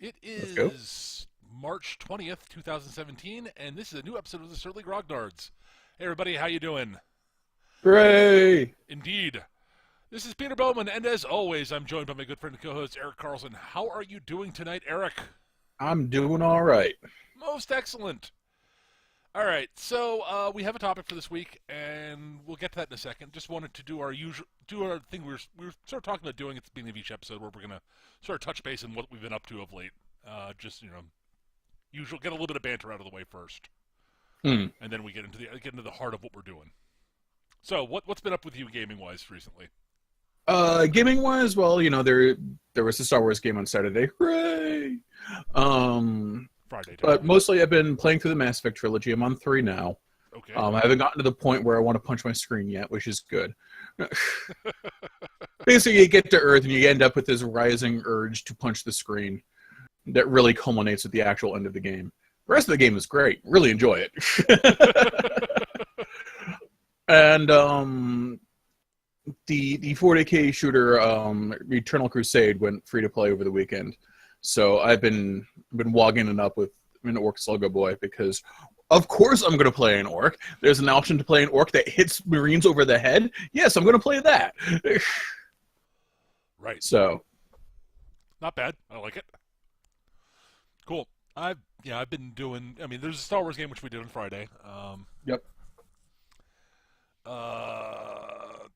It Let's go. is March 20th, 2017, and this is a new episode of the Certainly Grognards. Hey everybody, how you doing? Hooray! Indeed. This is Peter Bowman, and as always, I'm joined by my good friend and co-host Eric Carlson. How are you doing tonight, Eric? I'm doing all right. Most excellent. All right, so we have a topic for this week, and we'll get to that in a second. Just wanted to do our thing we were sort of talking about doing at the beginning of each episode, where we're gonna sort of touch base on what we've been up to of late. Just usual get a little bit of banter out of the way first, Hmm. and then we get into the heart of what we're doing. So what's been up with you gaming wise recently? Gaming wise, well, there was a Star Wars game on Saturday. Hooray! Um, Friday but technically. mostly I've been playing through the Mass Effect trilogy. I'm on 3 now. Okay. I haven't gotten to the point where I want to punch my screen yet, which is good. Basically, you get to Earth and you end up with this rising urge to punch the screen that really culminates at the actual end of the game. The rest of the game is great. Really enjoy it. And the 40K shooter Eternal Crusade went free to play over the weekend, so I've been wogging it up with an Orc Sluggo Boy because of course I'm going to play an Orc. There's an option to play an Orc that hits Marines over the head. Yes, I'm going to play that. Right. So Not bad. I like it. Cool. I've been doing. I mean, there's a Star Wars game which we did on Friday. yep, Uh,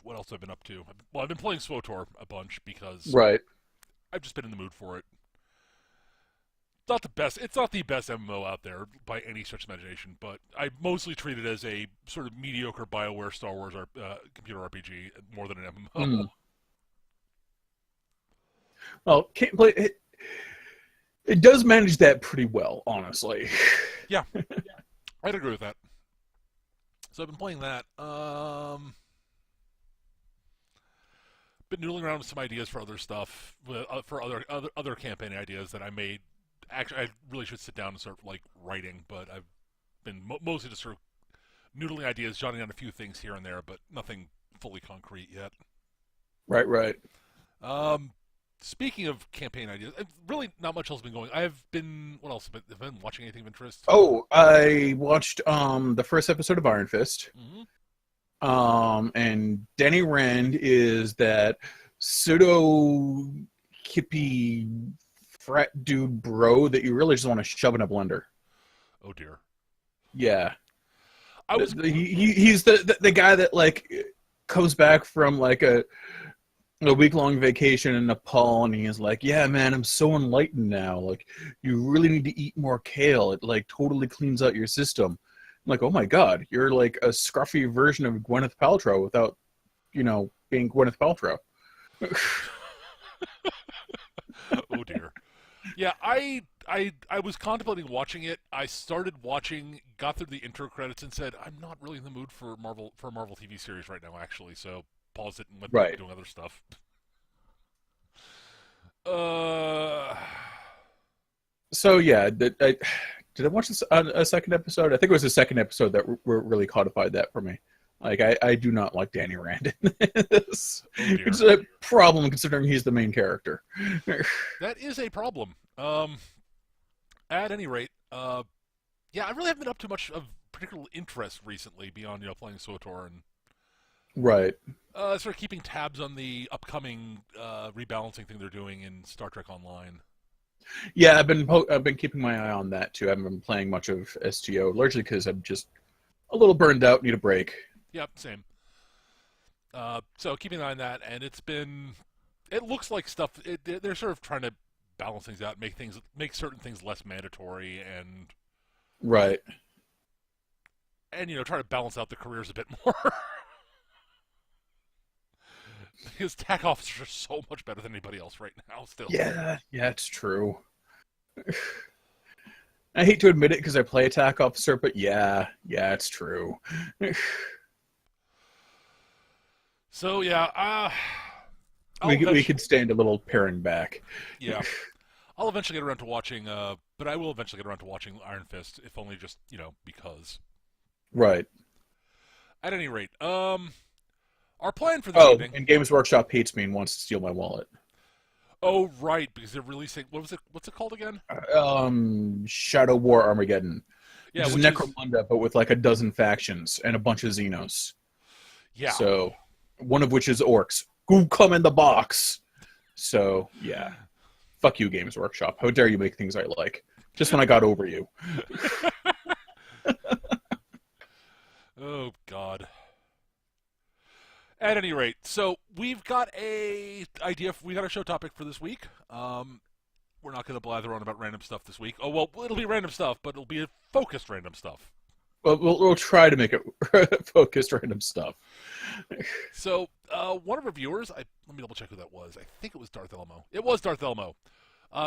what else have I been up to? Well, I've been playing SWTOR a bunch because right. I've just been in the mood for it. Not the best. It's not the best MMO out there by any stretch of imagination, but I mostly treat it as a sort of mediocre BioWare Star Wars computer RPG more than an MMO. Mm. Well, can't play it. It does manage that pretty well, honestly. Yeah, I'd agree with that. So I've been playing that. Been noodling around with some ideas for other stuff, for other campaign ideas that I made. Actually, I really should sit down and start like writing, but I've been mostly just sort of noodling ideas, jotting down a few things here and there, but nothing fully concrete yet. Right, right. Um, Speaking of campaign ideas, really not much else has been going. I've been what else? Have I been watching anything of interest? Oh, I watched the first episode of Iron Fist. Mm-hmm. And Danny Rand is that pseudo hippie frat dude bro that you really just want to shove in a blender. Oh dear. Yeah, I was he's the guy that like comes back from like a week long vacation in Nepal, and he's like, "Yeah, man, I'm so enlightened now. Like, you really need to eat more kale. It like totally cleans out your system." I'm like, "Oh my god, you're like a scruffy version of Gwyneth Paltrow without, being Gwyneth Paltrow." oh dear. Yeah, I was contemplating watching it. I started watching, got through the intro credits, and said I'm not really in the mood for a Marvel TV series right now, actually. So paused it and went back to Right. doing other stuff. Uh, So yeah, did I watch this a second episode? I think it was the second episode that really codified that for me. Like, I do not like Danny Rand in this. oh dear. It's a problem considering he's the main character. That is a problem. At any rate, yeah, I really haven't been up to much of particular interest recently beyond playing SWTOR and Right. sort of keeping tabs on the upcoming rebalancing thing they're doing in Star Trek Online. Yeah, I've been keeping my eye on that too. I haven't been playing much of STO, largely because I'm just a little burned out, need a break. Yep, same. So keeping an eye on that, and it looks like stuff. They're sort of trying to balance things out, make certain things less mandatory, Right. and try to balance out the careers a bit more. Because TAC officers are so much better than anybody else right now. Still, Yeah, it's true. I hate to admit it because I play attack officer, but yeah, it's true. so yeah, We could stand a little paring back. yeah, I'll eventually get around to watching. But I will eventually get around to watching Iron Fist, if only just because. Right. At any rate, our plan for this Oh, evening. and Games Workshop hates me and wants to steal my wallet. Oh, right, because they're releasing. What was it? What's it called again? Shadow War Armageddon, Yeah, which is which is Necromunda, but with like a dozen factions and a bunch of Xenos. yeah. So, one of which is orcs who come in the box. So, yeah. Fuck you, Games Workshop. How dare you make things I like? Just when I got over you. Oh God. At any rate, so we've got we got a show topic for this week. We're not going to blather on about random stuff this week. Oh well, it'll be random stuff, but it'll be a focused random stuff. Well, we'll try to make it focused random stuff. So, one of our viewers, let me double check who that was. I think it was Darth Elmo. It was Darth Elmo.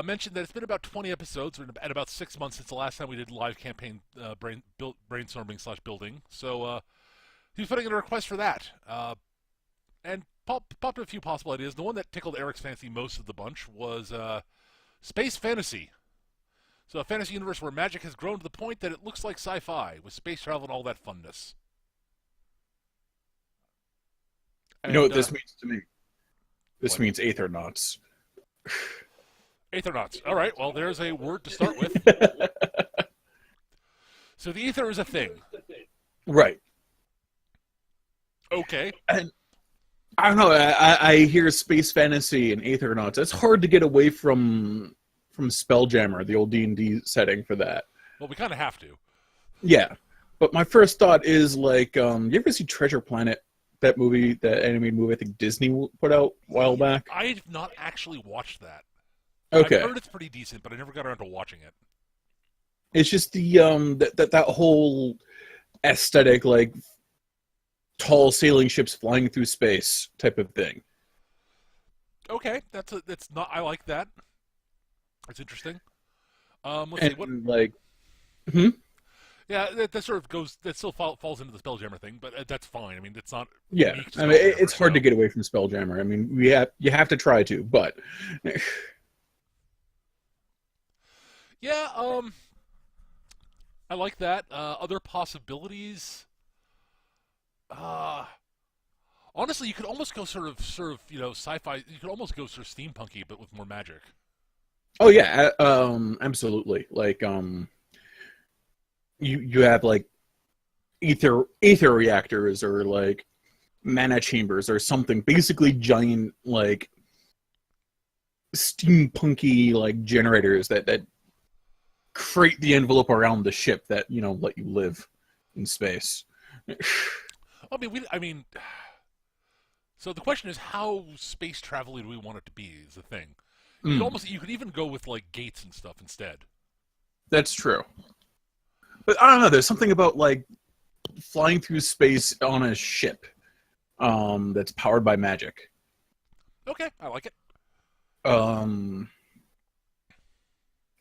Mentioned that it's been about 20 episodes and about 6 months since the last time we did live campaign brainstorming/building. So he was putting in a request for that, and popped up a few possible ideas. The one that tickled Eric's fancy most of the bunch was space fantasy. So a fantasy universe where magic has grown to the point that it looks like sci-fi with space travel and all that funness. You know what this means to me? This means Aethernauts. Aethernauts. All right, well, there's a word to start with. So the ether is a thing. Right. Okay. And I don't know. I hear space fantasy and Aethernauts. It's hard to get away from Spelljammer, the old D&D setting for that. Well, we kind of have to. Yeah. But my first thought is like, you ever see Treasure Planet? That movie, that animated movie I think Disney put out a while back? I've not actually watched that. Okay. I've heard it's pretty decent, but I never got around to watching it. It's just the that whole aesthetic, like tall sailing ships flying through space type of thing. Okay, that's not. I like that. That's interesting. Let's see what. Like, Yeah, that sort of goes. That still falls into the Spelljammer thing, but that's fine. I mean, it's not. Yeah, I mean, it's hard to get away from Spelljammer. I mean, you have to try to, but. Yeah, I like that. Other possibilities. Honestly, you could almost go sort of sci-fi. You could almost go sort of steampunky, but with more magic. Oh yeah, absolutely. Like you have like ether reactors or like mana chambers or something. Basically, giant like steampunky like generators that create the envelope around the ship that let you live in space. I mean, so the question is, how space travel do we want it to be? Is the thing. You could even go with like gates and stuff instead. That's true. But I don't know. There's something about like flying through space on a ship that's powered by magic. Okay, I like it.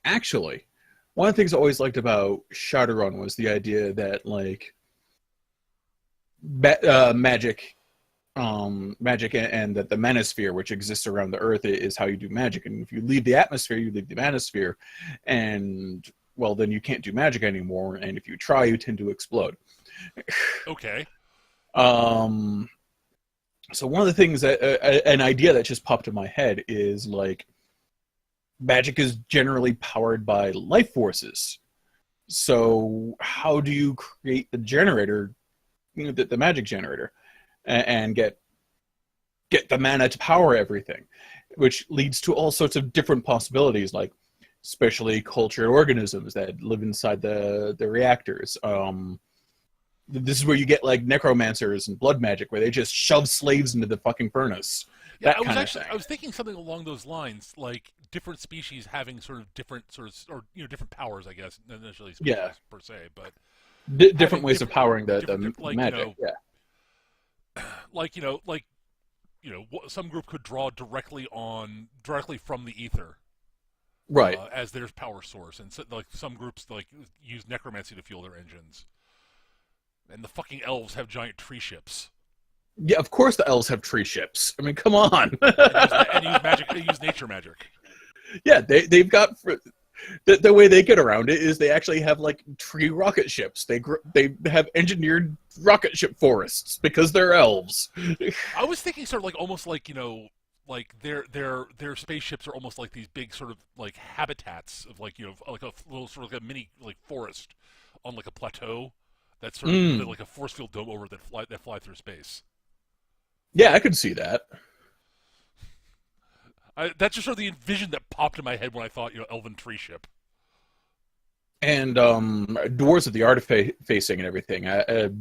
Actually, one of the things I always liked about Shadowrun was the idea that like magic and that the manosphere, which exists around the Earth, is how you do magic. And if you leave the atmosphere, you leave the manosphere, and well, then you can't do magic anymore. And if you try, you tend to explode. Okay. So one of the things that an idea that just popped in my head is like magic is generally powered by life forces. So how do you create the generator, the magic generator, and get the mana to power everything, which leads to all sorts of different possibilities, like specially cultured organisms that live inside the reactors. This is where you get like necromancers and blood magic, where they just shove slaves into the fucking furnace. Yeah, I was thinking something along those lines, like different species having sort of different different powers, I guess, not necessarily species per se, but different ways of powering the like, magic. Some group could draw directly from the ether, right, as their power source, and so, like some groups like use necromancy to fuel their engines, and the fucking elves have giant tree ships. Yeah, of course the elves have tree ships. I mean, come on. and use magic. They use nature magic. Yeah, they've got the way they get around it is they actually have like tree rocket ships. They have engineered rocket ship forests because they're elves. I was thinking sort of like almost like like their spaceships are almost like these big sort of like habitats of like like a little sort of like a mini like forest on like a plateau that's sort of with Mm. like a force field dome over that fly through space. Yeah, I could see that. That's just sort of the vision that popped in my head when I thought elven tree ship. And doors of the artifacing and everything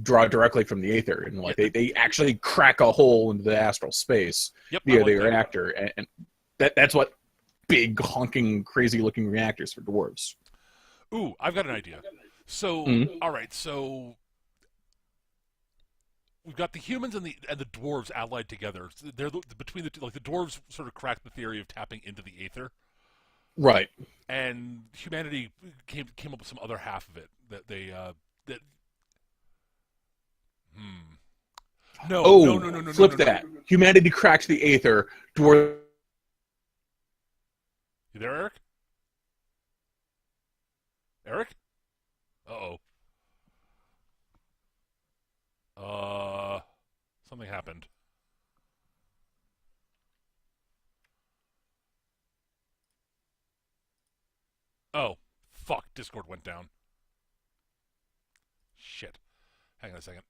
draw directly from the aether, and like Yeah, they actually crack a hole into the astral space yep, I via like the that. reactor, and that's what big honking crazy looking reactors for dwarves. Ooh, I've got an idea. So, Mhm. all right, so we've got the humans and the dwarves allied together. So between the two, like the dwarves sort of cracked the theory of tapping into the aether, Right. and humanity came up with some other half of it that they that hmm. No, no, Oh, no, no, no, no, flip no, no. that. Humanity cracks the aether. Dwarves. You there, Eric? Eric? Uh-oh. Something happened. Oh, fuck! Discord went down. Shit. Hang on a second.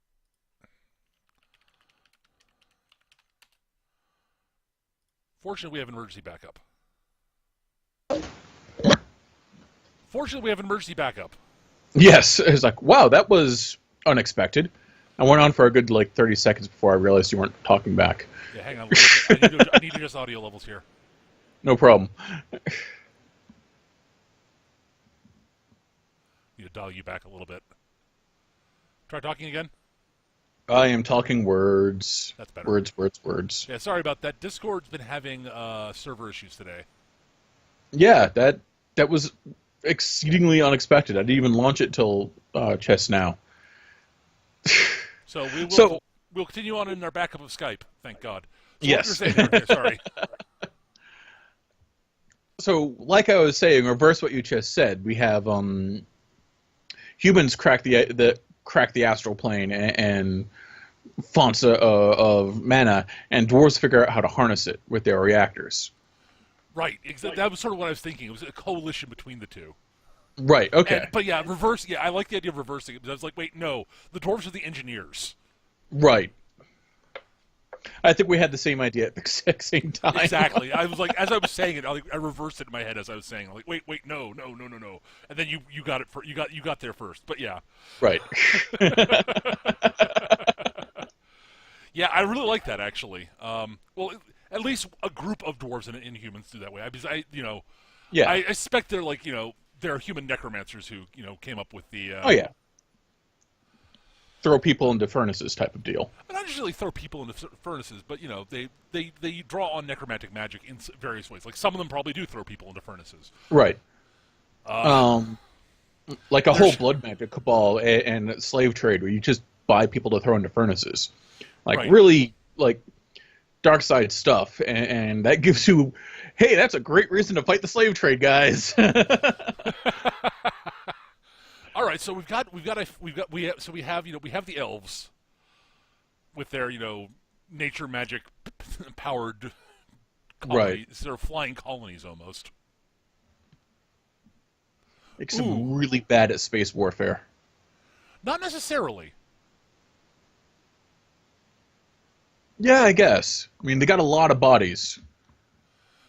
Fortunately, we have emergency backup. Fortunately, we have emergency backup. Yes, it's like wow, that was unexpected. I went on for a good like 30 seconds before I realized you weren't talking back. Yeah, hang on. I need to adjust audio levels here. No problem. Need to dial you back a little bit. Try talking again. I am talking words. That's better. Words. Yeah, sorry about that. Discord's been having server issues today. Yeah, that was exceedingly unexpected. I didn't even launch it till just now. So we will So we'll continue on in our backup of Skype. Thank God. So yes. What you're saying there, sorry. So like I was saying, reverse what you just said. We have humans crack the astral plane and fonts of mana, and dwarves figure out how to harness it with their reactors. Right. That was sort of what I was thinking. It was a coalition between the two. Right. Okay. But yeah, reverse. Yeah, I like the idea of reversing it. Because I was like, wait, no, the dwarves are the engineers. Right. I think we had the same idea at the exact same time. Exactly. I was like, as I was saying it, I reversed it in my head as I was saying. I'm like, wait, no, and then you got it you got there first. But yeah. Right. Yeah, I really like that actually. Well, at least a group of dwarves and inhumans do that way. Because Yeah. I suspect they're like there are human necromancers who came up with the. Oh yeah. Throw people into furnaces type of deal. Not usually throw people into furnaces, but they draw on necromantic magic in various ways. Like some of them probably do throw people into furnaces. Right. Like a whole there's- blood magic cabal and slave trade where you just buy people to throw into furnaces. Like Right. really like dark side stuff, and that gives you, hey, that's a great reason to fight the slave trade, guys. All right, so we have the elves with their nature magic powered colonies. Right. They're flying colonies almost. Makes them really bad at space warfare. Not necessarily. Yeah, I guess. I mean, they got a lot of bodies.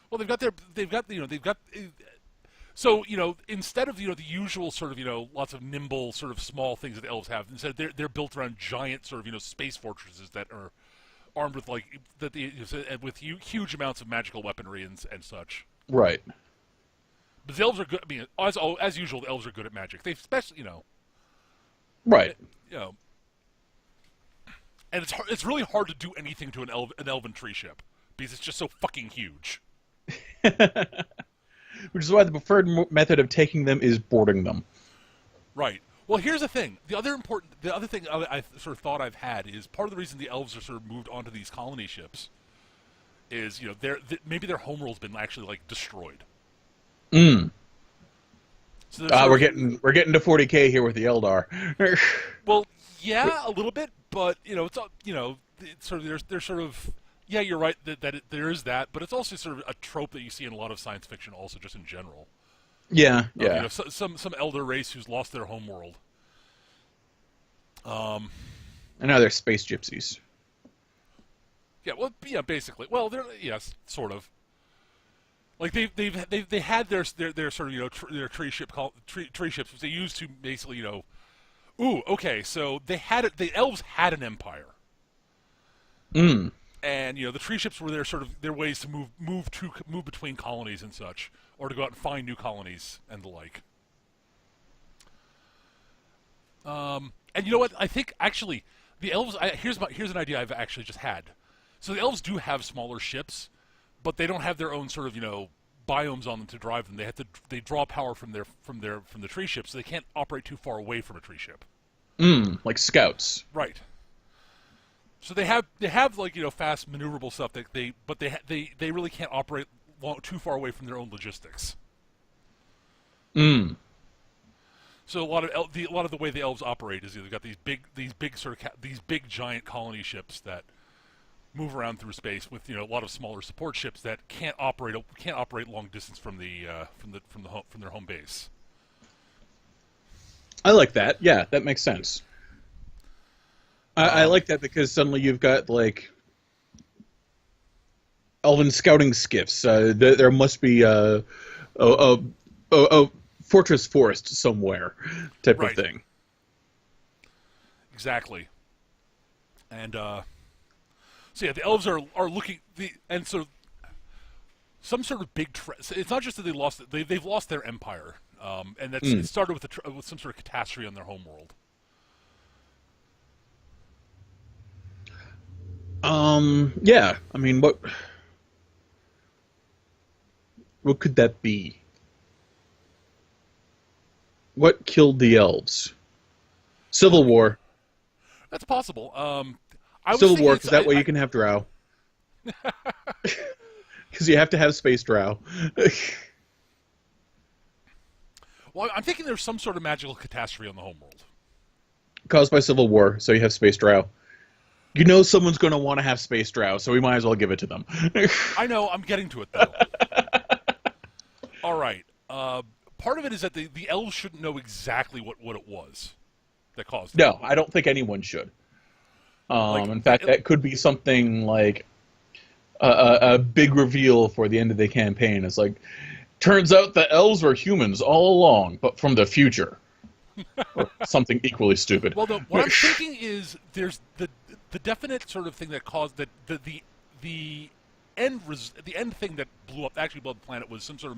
Well, they've got so instead of the usual sort of lots of nimble sort of small things that the elves have, instead they're built around giant sort of space fortresses that are armed with with huge amounts of magical weaponry and such. Right. But the elves are good. I mean, as usual, the elves are good at magic. They especially Right. and it's really hard to do anything to an elven tree ship because it's just so fucking huge. Which is why the preferred method of taking them is boarding them. Right. Well, here's the thing. The other thing I sort of thought I've had is part of the reason the elves are sort of moved onto these colony ships is maybe their homeworld's been actually like destroyed. Mm. So We're getting to 40K here with the Eldar. well, yeah, a little bit, but it's sort of they're sort of yeah, you're right there is that, but it's also sort of a trope that you see in a lot of science fiction, also just in general. Yeah, Of, yeah. some elder race who's lost their home world. Um, And now they're space gypsies. yeah, well, yeah, basically. Well, they're yes, sort of. Like they had their sort of their tree tree ships, which they used to basically ooh, okay, so they had it. The elves had an empire, Mm. and the tree ships were their sort of their ways to move between colonies and such, or to go out and find new colonies and the like. And you know what? I think actually the elves. Here's an idea I've actually just had. So the elves do have smaller ships, but they don't have their own sort of biomes on them to drive them. They draw power from the tree ships, so they can't operate too far away from a tree ship. Mm. Like scouts. Right. So they have like fast maneuverable stuff but they really can't operate too far away from their own logistics. Mm. So a lot of the way the elves operate is they've got these big giant colony ships that move around through space with a lot of smaller support ships that can't operate long distance from their home base. I like that. Yeah, that makes sense. I like that because suddenly you've got like elven scouting skiffs. There must be a fortress forest somewhere, type Right. of thing. Exactly. And so yeah, the elves are looking and so some sort of big. It's not just that they've lost their empire, and it started with some sort of catastrophe on their homeworld. Yeah. I mean, what could that be? What killed the elves? Civil War. That's possible. I was Civil thinking War, because that way you can have drow. Because you have to have space drow. Well, I'm thinking there's some sort of magical catastrophe on the homeworld. Caused by Civil War, so you have space drow. You know someone's going to want to have space drow, so we might as well give it to them. I know. I'm getting to it though. All right. Part of it is that the elves shouldn't know exactly what it was that caused it. No, I don't think anyone should. In fact, that could be something like a big reveal for the end of the campaign. It's like, turns out the elves were humans all along, but from the future. Or something equally stupid. Well, what I'm thinking is there's the definite sort of thing that caused the end thing that blew up the planet was some sort of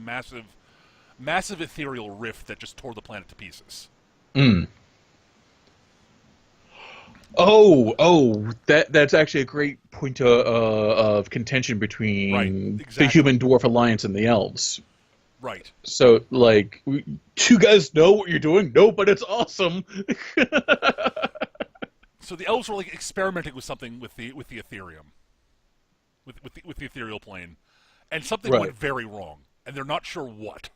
massive ethereal rift that just tore the planet to pieces. Mm. That's actually a great point of contention between Right, exactly. the Human Dwarf Alliance and the Elves. Right. So, like, you guys know what you're doing? No, but it's awesome. So the elves were like experimenting with something with the Ethereum, with the ethereal plane, and something Right. went very wrong, and they're not sure what.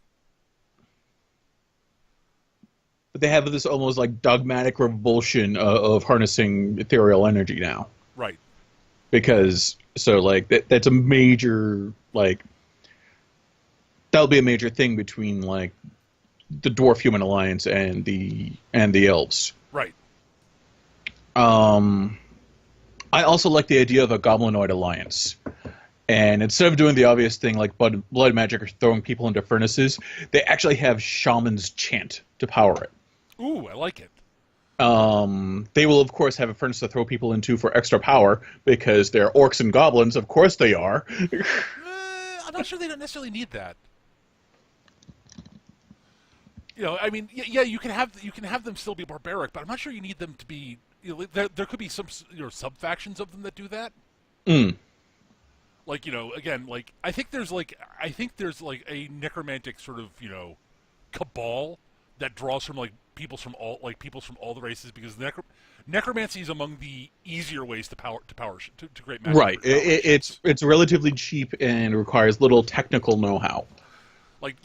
But they have this almost like dogmatic revulsion of harnessing ethereal energy now. Right. Because, so, like, that's a major, like, that'll be a major thing between, like, the Dwarf Human Alliance and the Elves. Right. I also like the idea of a goblinoid alliance. And instead of doing the obvious thing like blood magic or throwing people into furnaces, they actually have shaman's chant to power it. Ooh, I like it. They will, of course, have a furnace to throw people into for extra power, because they're orcs and goblins. Of course they are. I'm not sure they don't necessarily need that. I mean, yeah, you can have them still be barbaric, but I'm not sure you need them to be. There could be some sub factions of them that do that. Mm. Like again, like I think there's like a necromantic sort of cabal that draws from peoples from all the races, because necromancy is among the easier ways to create magic. Right. It's relatively cheap and requires little technical know-how. Like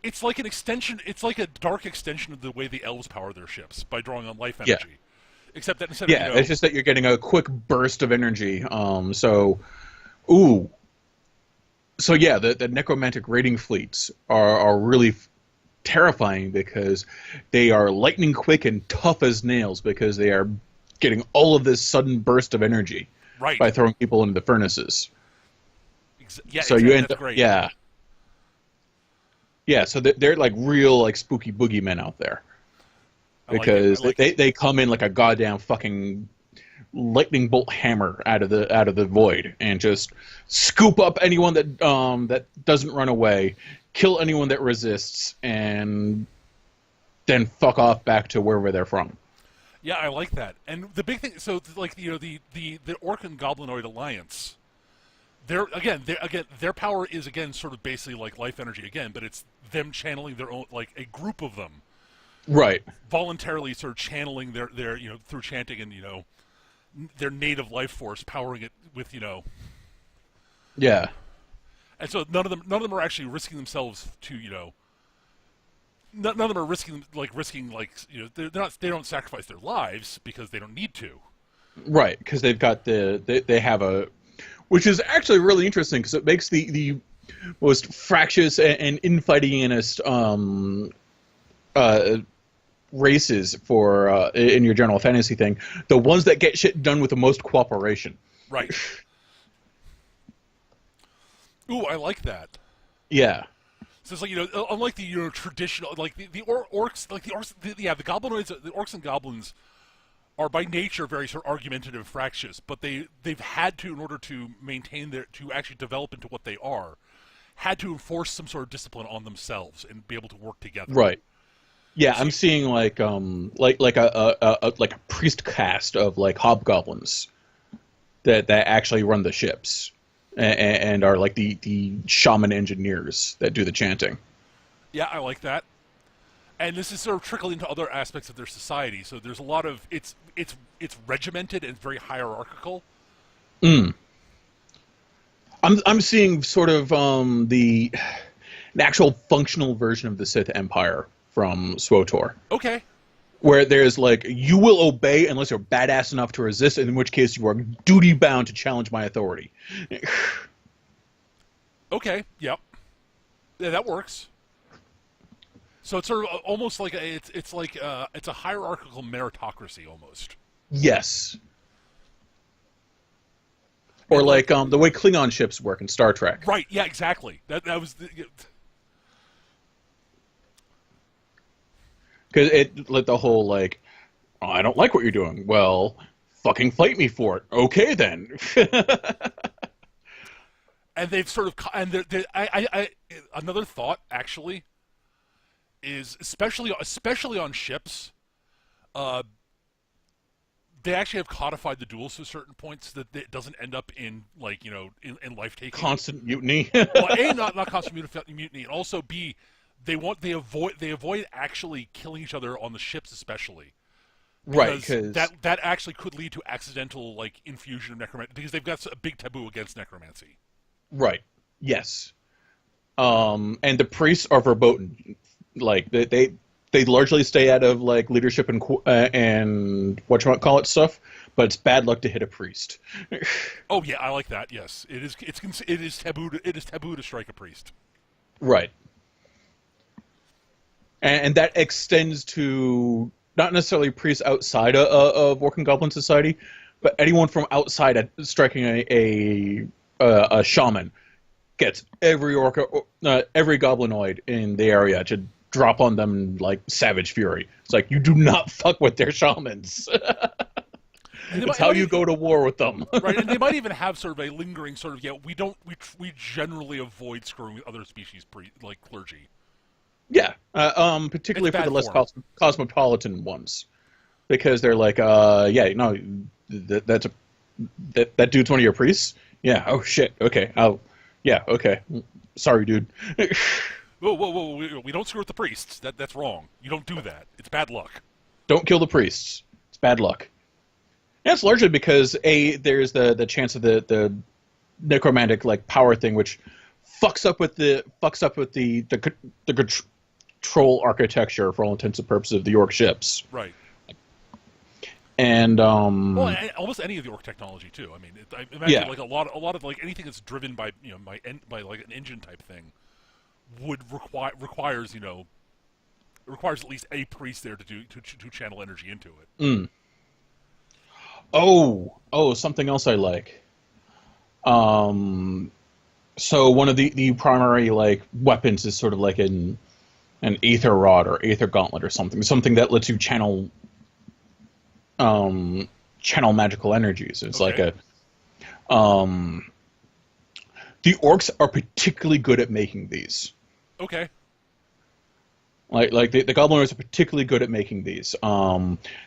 it's like an extension. It's like a dark extension of the way the elves power their ships by drawing on life energy. Except that instead of Yeah, it's just that you're getting a quick burst of energy. Ooh, so yeah, the necromantic raiding fleets are really terrifying because they are lightning quick and tough as nails because they are getting all of this sudden burst of energy right, by throwing people into the furnaces. yeah, So you exactly. end That's up, great. yeah, yeah. So they're like real like spooky boogeymen out there I like it. I because like it. they come in like a goddamn fucking lightning bolt hammer out of the void and just scoop up anyone that doesn't run away, kill anyone that resists, and then fuck off back to wherever they're from. Yeah, I like that. And the big thing, so like the Orc and Goblinoid alliance, their power is again sort of basically like life energy again, but it's them channeling their own, like a group of them Right. voluntarily sort of channeling their through chanting and their native life force, powering it with Yeah. and so none of them are actually risking themselves to none of them are risking they don't sacrifice their lives because they don't need to. Right. Because they've got they have a, which is actually really interesting because it makes the most fractious and infightingest races for in your general fantasy thing, the ones that get shit done with the most cooperation. Right. Ooh, I like that. Yeah. So it's like unlike the traditional the orcs, like the orcs, the goblinoids, the orcs and goblins are by nature very sort of argumentative and fractious, but they've had to, in order to maintain to actually develop into what they are, had to enforce some sort of discipline on themselves and be able to work together. Right. Yeah, So I'm seeing like a priest caste of like hobgoblins that actually run the ships and are like the shaman engineers that do the chanting. yeah, I like that. And this is sort of trickled into other aspects of their society. So there's a lot of it's regimented and very hierarchical. Mm. I'm seeing sort of an actual functional version of the Sith Empire from SWOTOR, Okay. where there's like you will obey unless you're badass enough to resist, in which case you are duty bound to challenge my authority. Okay. Yep. Yeah, that works. So it's sort of almost like it's like it's a hierarchical meritocracy almost. Yes. Or And like the way Klingon ships work in Star Trek. right. Yeah. Exactly. That was Because it like the whole like, oh, I don't like what you're doing. Well, fucking fight me for it. Okay then. and they've sort of and I another thought actually is especially on ships, uh, they actually have codified the duels to certain points that it doesn't end up in like in life taking. Constant mutiny. Well, a not constant mutiny, and also b they avoid actually killing each other on the ships, especially Right, because because that actually could lead to accidental like infusion of necromancy because they've got a big taboo against necromancy. right, yes. And the priests are verboten. Like they largely stay out of like leadership and whatchamacallit stuff, but it's bad luck to hit a priest. Oh yeah, I like that. Yes, it is taboo. It is taboo to strike a priest. Right. And that extends to not necessarily priests outside of Orc and Goblin Society, but anyone from outside striking a shaman gets every every goblinoid in the area to drop on them like savage fury. It's like you do not fuck with their shamans. It's how you go to war with them. Right, and they might even have sort of a lingering sort of we generally avoid screwing with other species like clergy. Yeah, particularly It's for the bad less form. cosmopolitan ones, because they're like, yeah, no, that dude's one of your priests. Yeah. Oh shit. Okay. Yeah. Okay. Sorry, dude. Whoa! We don't screw with the priests. That's wrong. You don't do that. It's bad luck. Don't kill the priests. It's bad luck. And it's largely because there's the chance of the necromantic like power thing, which fucks up with the control architecture for all intents and purposes of the York ships. Right. And Well, almost any of the orc technology too. I mean, I imagine yeah, like a lot of like anything that's driven by by like an engine type thing would requires requires at least a priest there to to channel energy into it. mm. Oh, something else I like. Um, so one of the primary like weapons is sort of like an aether rod or aether gauntlet or something that lets you channel magical energies. It's like Okay. a the orcs are particularly good at making these. Okay. Like the goblins are particularly good at making these.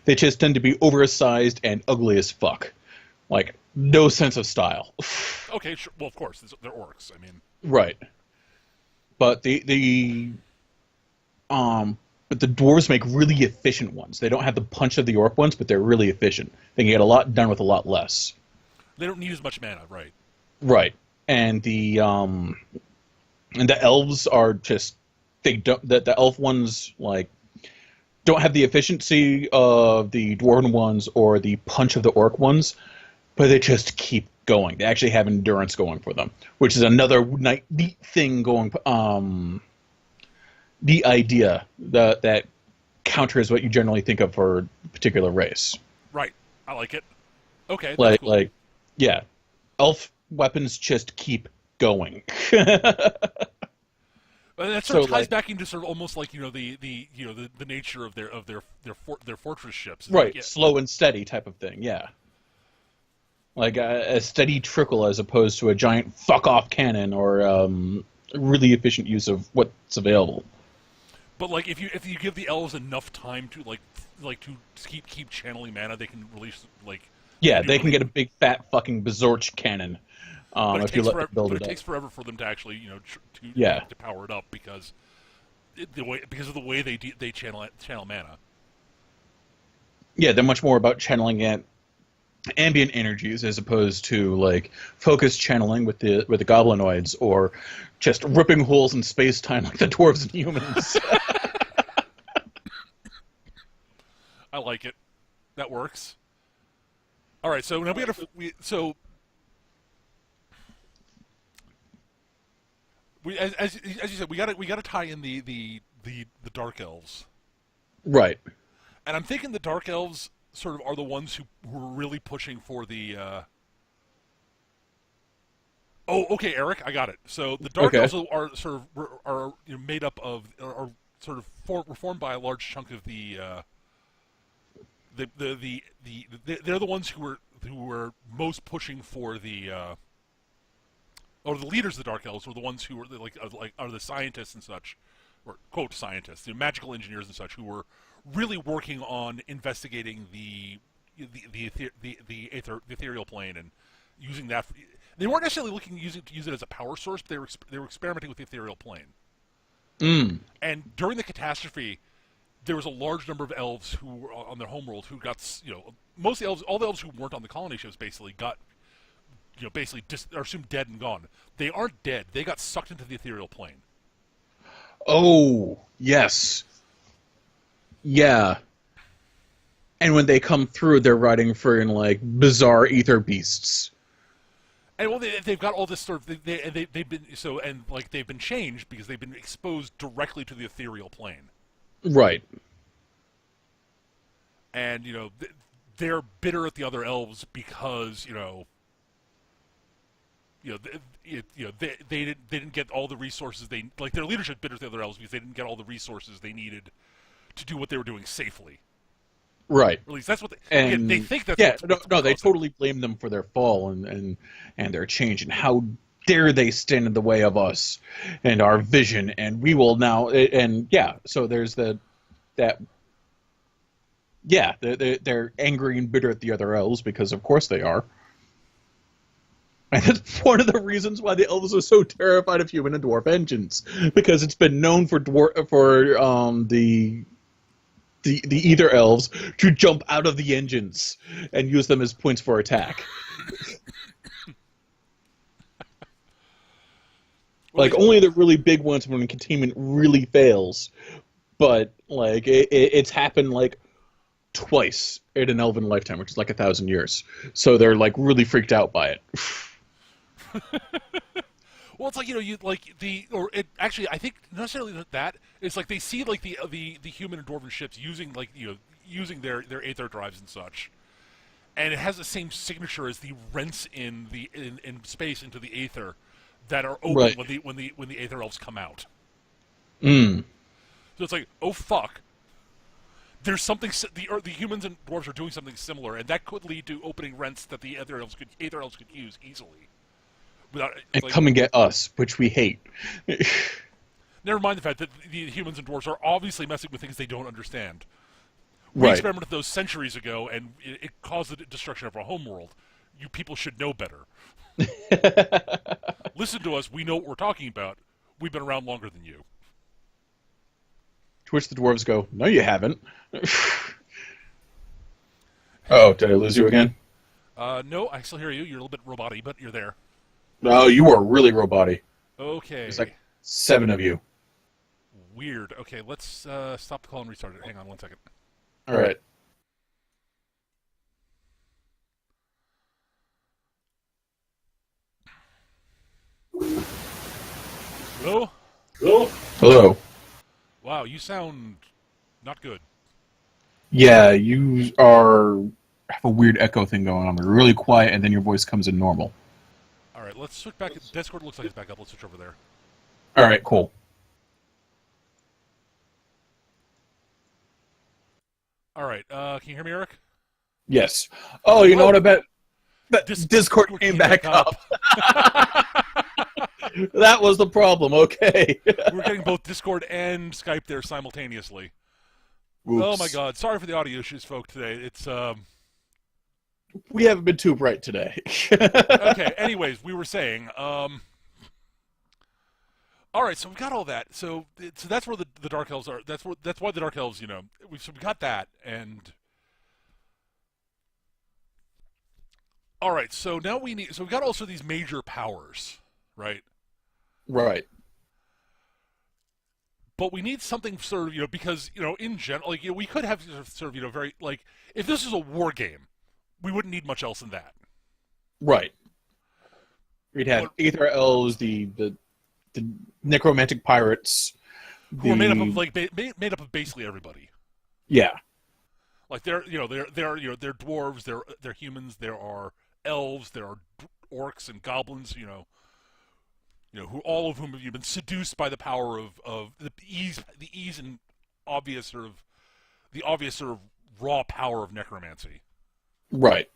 They just tend to be oversized and ugly as fuck. Like no sense of style. Okay. Sure. Well, of course, they're orcs. I mean, Right. But but the dwarves make really efficient ones. They don't have the punch of the orc ones, but they're really efficient. They can get a lot done with a lot less. they don't need as much mana, right? Right. And the elves are just they don't the elf ones like don't have the efficiency of the dwarven ones or the punch of the orc ones, but they just keep going. They actually have endurance going for them, which is another neat thing going. The idea that counters what you generally think of for a particular race. Right. I like it. Okay, that's Like cool. like yeah, elf weapons just keep going. And that sort So of ties like back into sort of almost like the nature of their fortress ships. It's like right, yeah, slow and steady type of thing. Yeah, like a steady trickle as opposed to a giant fuck off cannon or really efficient use of what's available. but like if you give the elves enough time to to keep channeling mana, they can release they can Yeah, do they can really. get a big fat fucking Besorch cannon if you let them build But it it up. takes forever for them to actually Yeah, to power it up because because of the way they channel mana. yeah, they're much more about channeling it ambient energies as opposed to like focus channeling with the goblinoids or just ripping holes in space time like the dwarves and humans. I like it. That works. All right, so now as you said we got to tie in the dark elves. Right. And I'm thinking the dark elves sort of are the ones who are really pushing for the. Oh, okay, Eric, I got it. So the dark Okay. elves are sort of made up of are sort of reformed by a large chunk of they're the ones who were most pushing for the. Or the leaders of the Dark Elves were the ones who were like are the scientists and such, or quote scientists, magical engineers and such, who were really working on investigating the ethereal plane and using that. They weren't necessarily looking to use it as a power source, but they were experimenting with the ethereal plane. Mm. And during the catastrophe, there was a large number of elves who were on their homeworld who got most of the elves, all the elves who weren't on the colony ships basically got basically are assumed dead and gone. They aren't dead. They got sucked into the ethereal plane. Oh, yes. Yeah. And when they come through, they're riding for in like bizarre ether beasts. And well, they've got all this sort of they've been and like they've been changed because they've been exposed directly to the ethereal plane. Right. And they're bitter at the other elves because they didn't get all the resources their leadership bitter at the other elves because they didn't get all the resources they needed to do what they were doing safely. Right. Or at least that's what again they And think that's yeah, no, what they caused it. totally blame them for their fall and their change and how dare they stand in the way of us and our vision and we will now and yeah, so there's that yeah, they're angry and bitter at the other elves because of course they are. And that's one of the reasons why the elves are so terrified of human and dwarf engines, because it's been known for the ether elves to jump out of the engines and use them as points for attack. Well, Like only the really big ones when containment really fails, but like it's happened like twice in an elven lifetime, which is like 1,000 years. So they're like really freaked out by it. Well, it's like you like or it actually I think not necessarily that it's like they see like the human and dwarven ships using like using their aether drives and such, and it has the same signature as the rents in in space into the aether that are open Right. when the aether elves come out. Mm. So it's like, oh fuck, there's something the humans and dwarves are doing something similar, and that could lead to opening rents that the aether elves could use easily. Without And like, come and get us, which we hate. never mind the fact that the humans and dwarves are obviously messing with things they don't understand. We Right. experimented with those centuries ago, and it caused the destruction of our homeworld. You people should know better. Listen to us. We know what we're talking about. We've been around longer than you. To which the dwarves go, "No, you haven't." Oh, did I lose you again? No, I still hear you. You're a little bit roboty, but you're there. No, you are really roboty. Okay. There's like 7 of you. Weird. Okay, let's stop the call and restart it. Hang on 1 second. All right. Hello? Hello. Wow, you sound not good. Yeah, you have a weird echo thing going on. We're really quiet, and then your voice comes in normal. All right, let's switch back. Discord looks like it's back up. Let's switch over there. All right, cool. All right, can you hear me, Eric? Yes. Oh, you know what I bet? Discord came came back back up. That was the problem. Okay. We're getting both Discord and Skype there simultaneously. Oops. Oh my God! Sorry for the audio issues, folks. Today it's We haven't been too bright today. okay. Anyways, we were saying. All right, so we've got all that. So that's where the Dark Elves are. That's why the Dark Elves. We got that, and all right. So now we need. So we've got also these major powers, right? Right. But we need something sort of because in general like we could have sort of very like if this is a war game, we wouldn't need much else than that. Right. We'd have Aether Elves, the necromantic pirates, who are made up of like made up of basically everybody. Yeah. Like they're dwarves, they're humans, there are elves, there are orcs and goblins, who all of whom have been seduced by the power of the ease and obvious sort of raw power of necromancy. Right.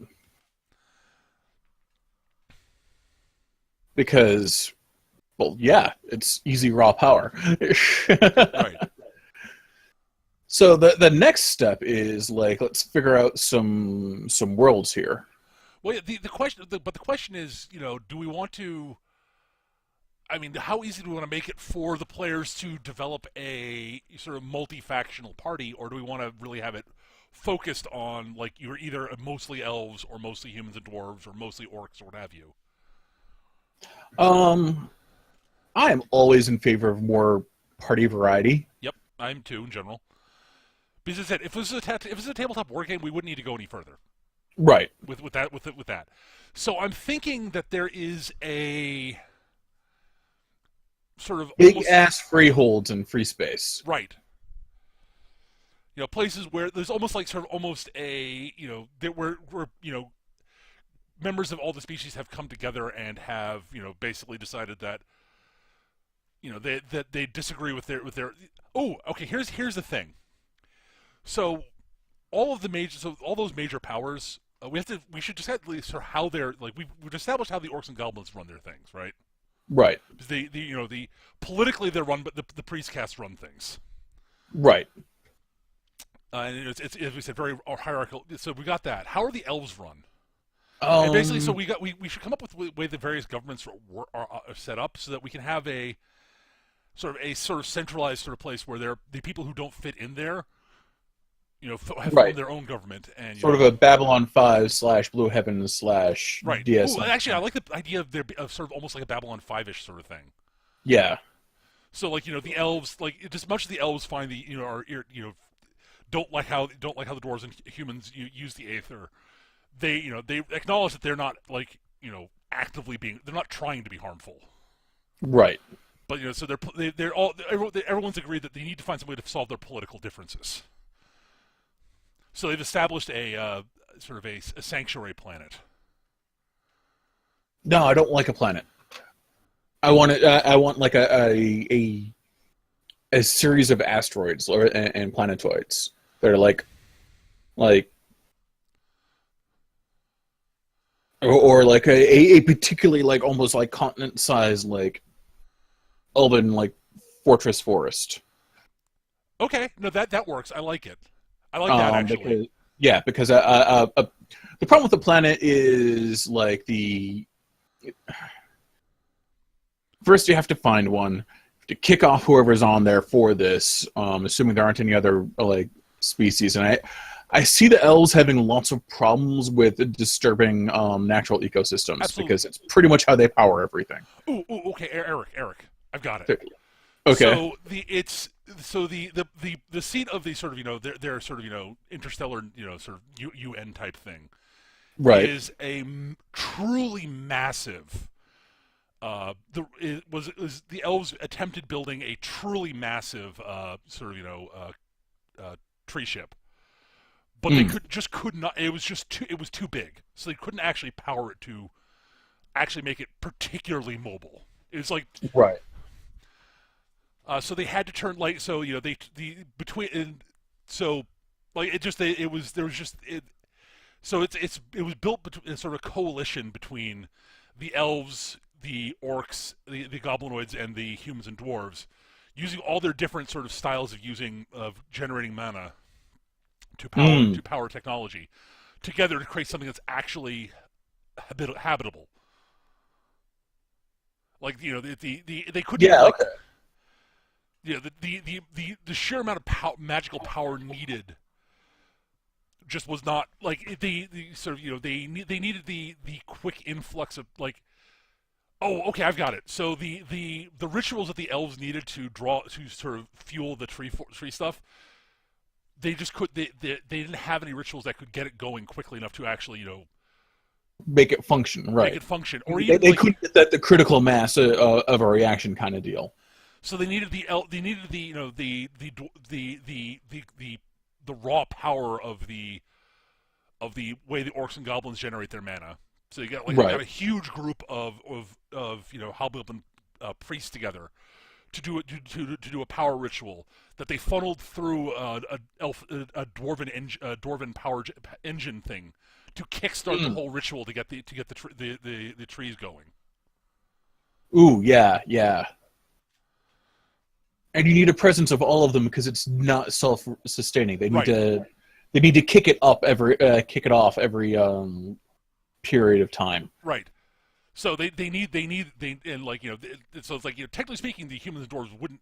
Because, well, yeah, it's easy raw power. Right. So the next step is like let's figure out some worlds here. Well, yeah, the question is, do we want to? I mean, how easy do we want to make it for the players to develop a sort of multi-factional party, or do we want to really have it focused on like you're either mostly elves or mostly humans and dwarves or mostly orcs or what have you? I am always in favor of more party variety. Yep, I'm too in general. Because as I said, if this is a tabletop war game, we wouldn't need to go any further. Right. With that. So I'm thinking that there is a sort of big ass freeholds and free space. Right. Places where there's almost like sort of almost a that where members of all the species have come together and have basically decided that they disagree with their. Oh, okay. Here's the thing. So all those major powers, we should just at least sort of how they're like we've established how the orcs and goblins run their things, right? Right. Because the politically they're run, but the priest casts run things. Right. And it's as we said, very hierarchical. So we got that. How are the elves run? And basically, so we should come up with the way the various governments are set up, so that we can have a sort of centralized sort of place where the people who don't fit in there, have formed their own government and sort of a Babylon 5 / Blue Heaven / right. DS. Ooh, actually, I like the idea of sort of almost like a Babylon 5-ish sort of thing. Yeah. So like the elves, like just much as the elves find are don't like how the dwarves and humans use the aether. They acknowledge that they're not like actively they're not trying to be harmful. Right. But so everyone's agreed that they need to find some way to solve their political differences. So they've established a sort of a sanctuary planet. No, I don't like a planet. I want it. I want like a series of asteroids and planetoids that are or like a particularly like almost like continent sized like elven like fortress forest. Okay, no, that works. I like it. I like that actually. Because the problem with the planet is like first you have to find one to kick off whoever's on there for this, assuming there aren't any other like species. And I see the elves having lots of problems with disturbing natural ecosystems. Absolutely. Because it's pretty much how they power everything. Ooh, okay, Eric, I've got it. Okay. So the seat of the sort of their sort of interstellar sort of UN type thing, right, is a truly massive. The elves attempted building a truly massive sort of tree ship, but they could not. It was too big, so they couldn't actually power it to actually make it particularly mobile. It was like right. So they had to turn so it was built in sort of a coalition between the elves, the orcs, the goblinoids, and the humans and dwarves, using all their different sort of styles of generating mana to power technology together to create something that's actually habitable. Like they couldn't. Yeah. Okay. The sheer amount of magical power needed just was not like the sort of they needed the quick influx of like, oh, okay, I've got it. So the rituals that the elves needed to sort of fuel the tree stuff, they just they didn't have any rituals that could get it going quickly enough to actually make it function. Right. Make it function, or even they couldn't get the critical mass of a reaction kind of deal. So they needed the raw power of the way the orcs and goblins generate their mana. So you got got a huge group of hobgoblin priests together to do a power ritual that they funneled through a dwarven power engine thing to kickstart the whole ritual to get the trees going. Ooh, yeah. And you need a presence of all of them because it's not self-sustaining. They need to kick it off every period of time. Right. So they and like so it's like technically speaking, the humans and dwarves wouldn't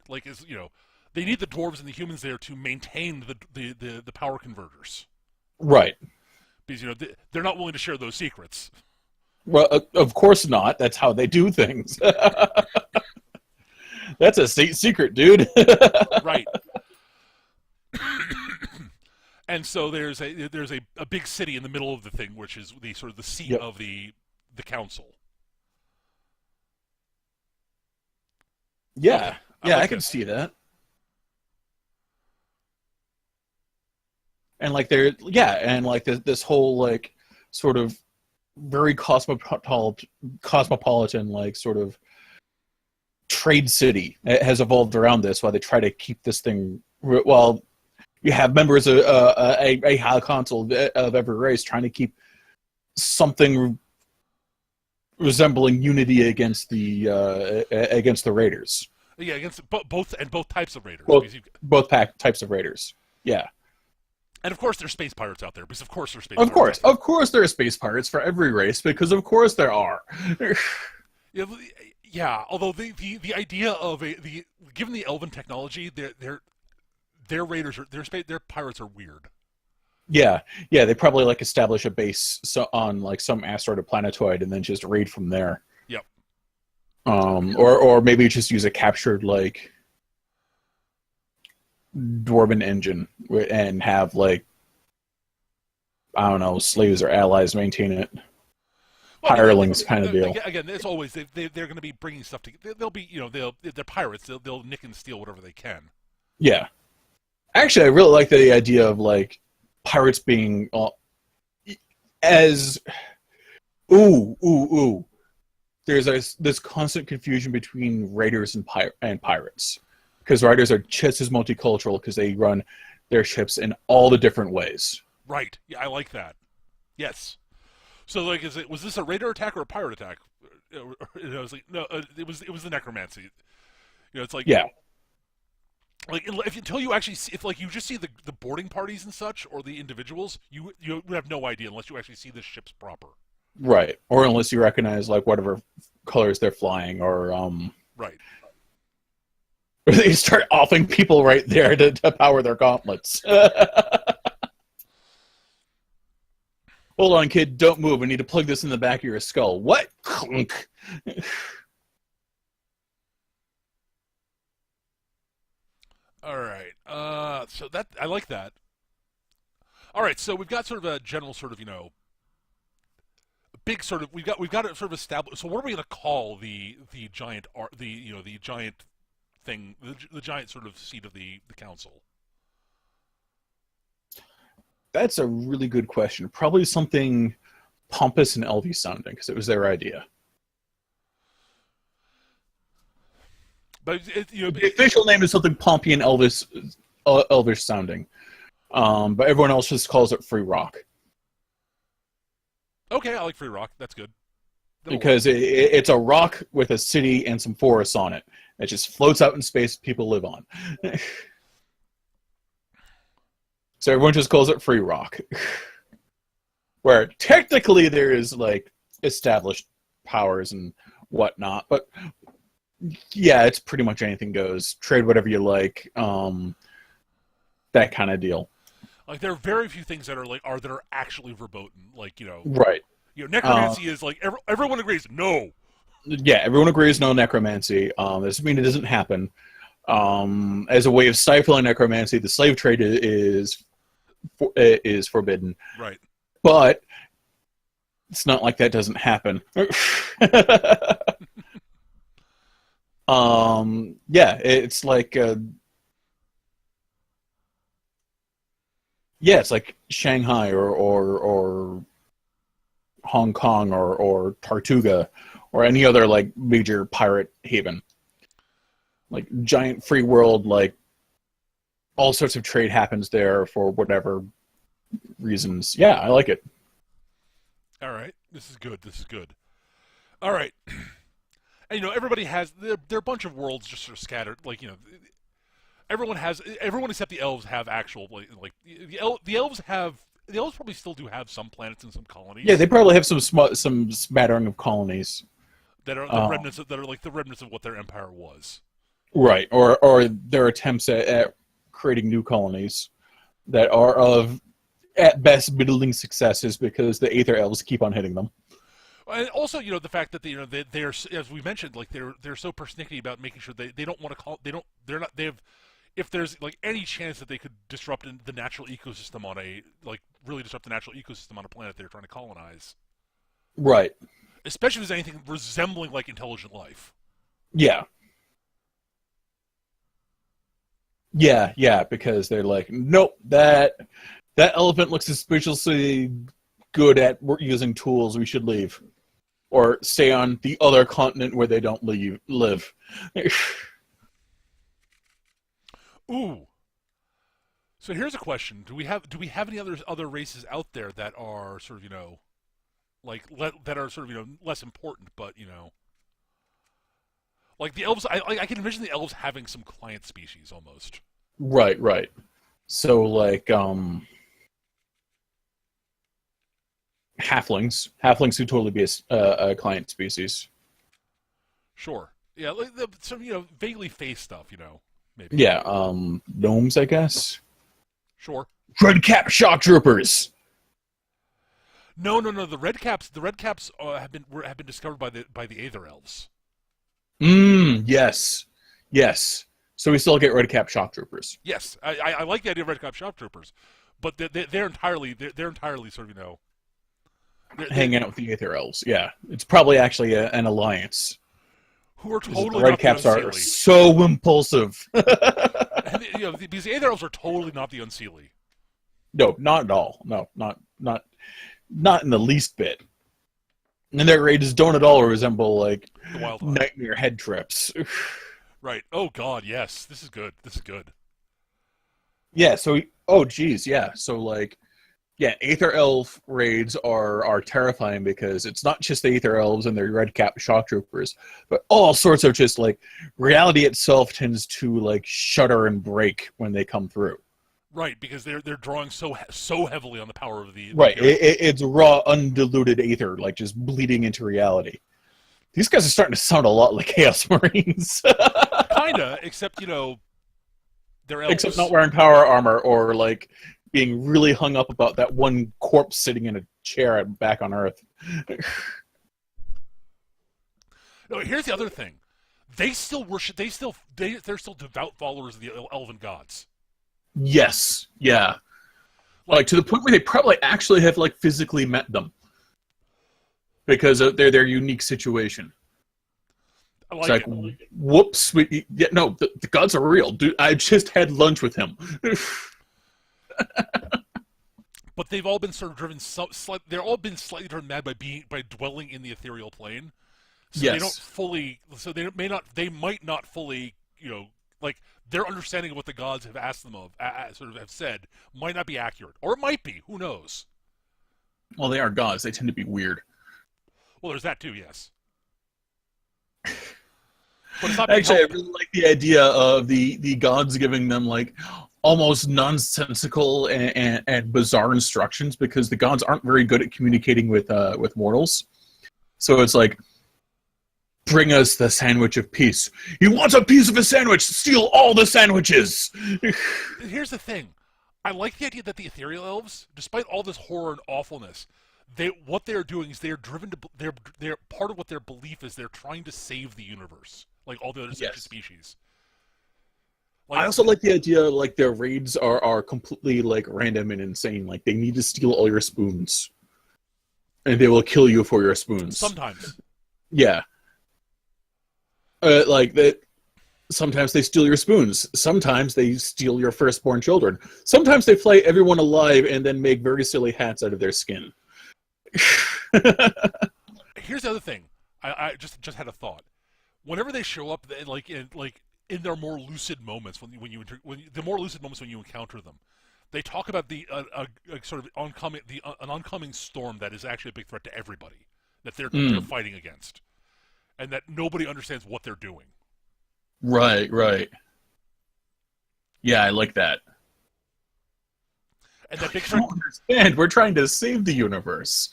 they need the dwarves and the humans there to maintain the power converters. Right. Because they're not willing to share those secrets. Well, of course not. That's how they do things. That's a state secret, dude. Right. And so there's a big city in the middle of the thing, which is the sort of the seat of the council. Yeah, okay. I can see that. And like this whole like sort of very cosmopolitan like sort of trade city has evolved around this while they try to keep this thing. Well, you have members of a high council of every race trying to keep something resembling unity against the raiders. Yeah, against both types of raiders. Both types of raiders. Yeah. And of course, there's space pirates out there because of course there's space. Of course, there are space pirates for every race because of course there are. Yeah. Although the idea of given the elven technology, their raiders their pirates are weird. Yeah. They probably like establish a base on like some asteroid or planetoid and then just raid from there. Yep. Or maybe just use a captured like. dwarven engine and have like, I don't know, slaves or allies maintain it. Well, I mean, Hirelings kind of deal. again, it's always they're going to be bringing stuff to. They'll be, they're pirates. They'll nick and steal whatever they can. Yeah. Actually, I really like the idea of like pirates being as ooh. There's this constant confusion between raiders and pirates, because raiders are just as multicultural because they run their ships in all the different ways. Right. Yeah, I like that. Yes. So, like, was this a raider attack or a pirate attack? I was like, no, it was the necromancy. It's like, Yeah. like until you actually see, if like you just see the boarding parties and such or the individuals, you would have no idea unless you actually see the ships proper. Right. Or unless you recognize like whatever colors they're flying, or right. Or they start offing people right there to power their gauntlets. Hold on, kid, don't move. I need to plug this in the back of your skull. What? Clunk. All right. So that I like that. All right. So we've got sort of a general sort of big sort of we've got it sort of established. So what are we going to call the giant the giant thing, the giant sort of seat of the council? That's a really good question. Probably something pompous and elvish sounding, because it was their idea. But the official name is something pompy and elvish sounding, but everyone else just calls it Free Rock. Okay, I like Free Rock. That's good. Because it's a rock with a city and some forests on it. It just floats out in space. People live on. So everyone just calls it Free Rock. Where technically there is like established powers and whatnot, but yeah, it's pretty much anything goes. Trade whatever you like. That kind of deal. Like there are very few things that are actually verboten. Like right. Necromancy is like everyone agrees no. Yeah, everyone agrees no necromancy. Doesn't mean it doesn't happen. As a way of stifling necromancy, the slave trade is forbidden. Right. But it's not like that doesn't happen. Yeah, it's like it's like Shanghai or Hong Kong or Tortuga or any other like major pirate haven. Like giant free world, like all sorts of trade happens there for whatever reasons. Yeah, I like it. All right, this is good. All right, and everybody has there are a bunch of worlds just sort of scattered. Like everyone except the elves have actual like the elves probably still do have some planets and some colonies. Yeah, they probably have some smattering of colonies that are the remnants that are like the remnants of what their empire was. Right, or their attempts at creating new colonies that are of, at best, middling successes because the Aether Elves keep on hitting them. And also, the fact that they're as we mentioned, like they're so persnickety about making sure they don't want to call if there's like any chance that they could disrupt the natural ecosystem really disrupt the natural ecosystem on a planet they're trying to colonize. Right. Especially if there's anything resembling like intelligent life. Yeah. Yeah, because they're like, nope, that elephant looks suspiciously good at using tools. We should leave, or stay on the other continent where they don't live. Ooh. So here's a question: Do we have any other races out there that are sort of that are sort of less important, but like the elves? I can envision the elves having some client species almost. Right. So like halflings would totally be a client species. Sure. Yeah, like some vaguely face stuff. Maybe. Yeah. Gnomes, I guess. Sure. Red cap shock troopers. No. The red caps have been discovered by the Aether Elves. Yes. So we still get red cap shock troopers. Yes, I like the idea of red cap shock troopers, but they're entirely sort of Hanging out with the Aether Elves. Yeah, it's probably actually an alliance. who are The totally red not caps the are unseelie. so impulsive. And, because the Aether Elves are totally not the unseelie. No, not at all. No, not in the least bit. And their raids don't at all resemble like The Wild Hunt. nightmare head trips. Right. Oh God, yes. This is good. This is good. Yeah. So, oh geez, yeah. So like, yeah, Aether Elf raids are terrifying because it's not just the Aether Elves and their red cap shock troopers, but all sorts of just like reality itself tends to like shudder and break when they come through. Right, because they're drawing so heavily on the power of the Right. hero. It's raw, undiluted aether, like just bleeding into reality. These guys are starting to sound a lot like Chaos Marines. Kinda, except they're elves. Except not wearing power armor or like being really hung up about that one corpse sitting in a chair back on Earth. No, here's the other thing. They still worship. They're still devout followers of the elven gods. Yes. Yeah. Like to the point where they probably actually have like physically met them. Because of their unique situation. I It's like like, it. whoops. Yeah, no, the gods are real. Dude, I just had lunch with him. But they've all been sort of driven. They're all been slightly driven mad by dwelling in the ethereal plane. So Yes. they don't fully. So they may not. They might not fully. Like their understanding of what the gods have asked them of, sort of have said, might not be accurate, or it might be. Who knows? Well, they are gods. They tend to be weird. Well, there's that too. Yes. But it's not being Actually, I helped. really like the idea of the gods giving them like almost nonsensical and bizarre instructions because the gods aren't very good at communicating with mortals. So it's like, bring us the sandwich of peace. You want a piece of a sandwich? Steal all the sandwiches. Here's the thing. I like the idea that the ethereal elves, despite all this horror and awfulness, what they're doing is they're driven to they're part of what their belief is. They're trying to save the universe, like all the other sentient species. Like, I also like the idea like their raids are completely like random and insane. Like they need to steal all your spoons, and they will kill you for your spoons. Sometimes. Yeah. Like that. Sometimes they steal your spoons. Sometimes they steal your firstborn children. Sometimes they flay everyone alive and then make very silly hats out of their skin. Here's the other thing. I just had a thought. Whenever they show up, in their more lucid moments, when you encounter them, they talk about the sort of an oncoming storm that is actually a big threat to everybody that they're fighting against, and that nobody understands what they're doing. Right. Yeah, I like that. And that big I don't understand. We're trying to save the universe.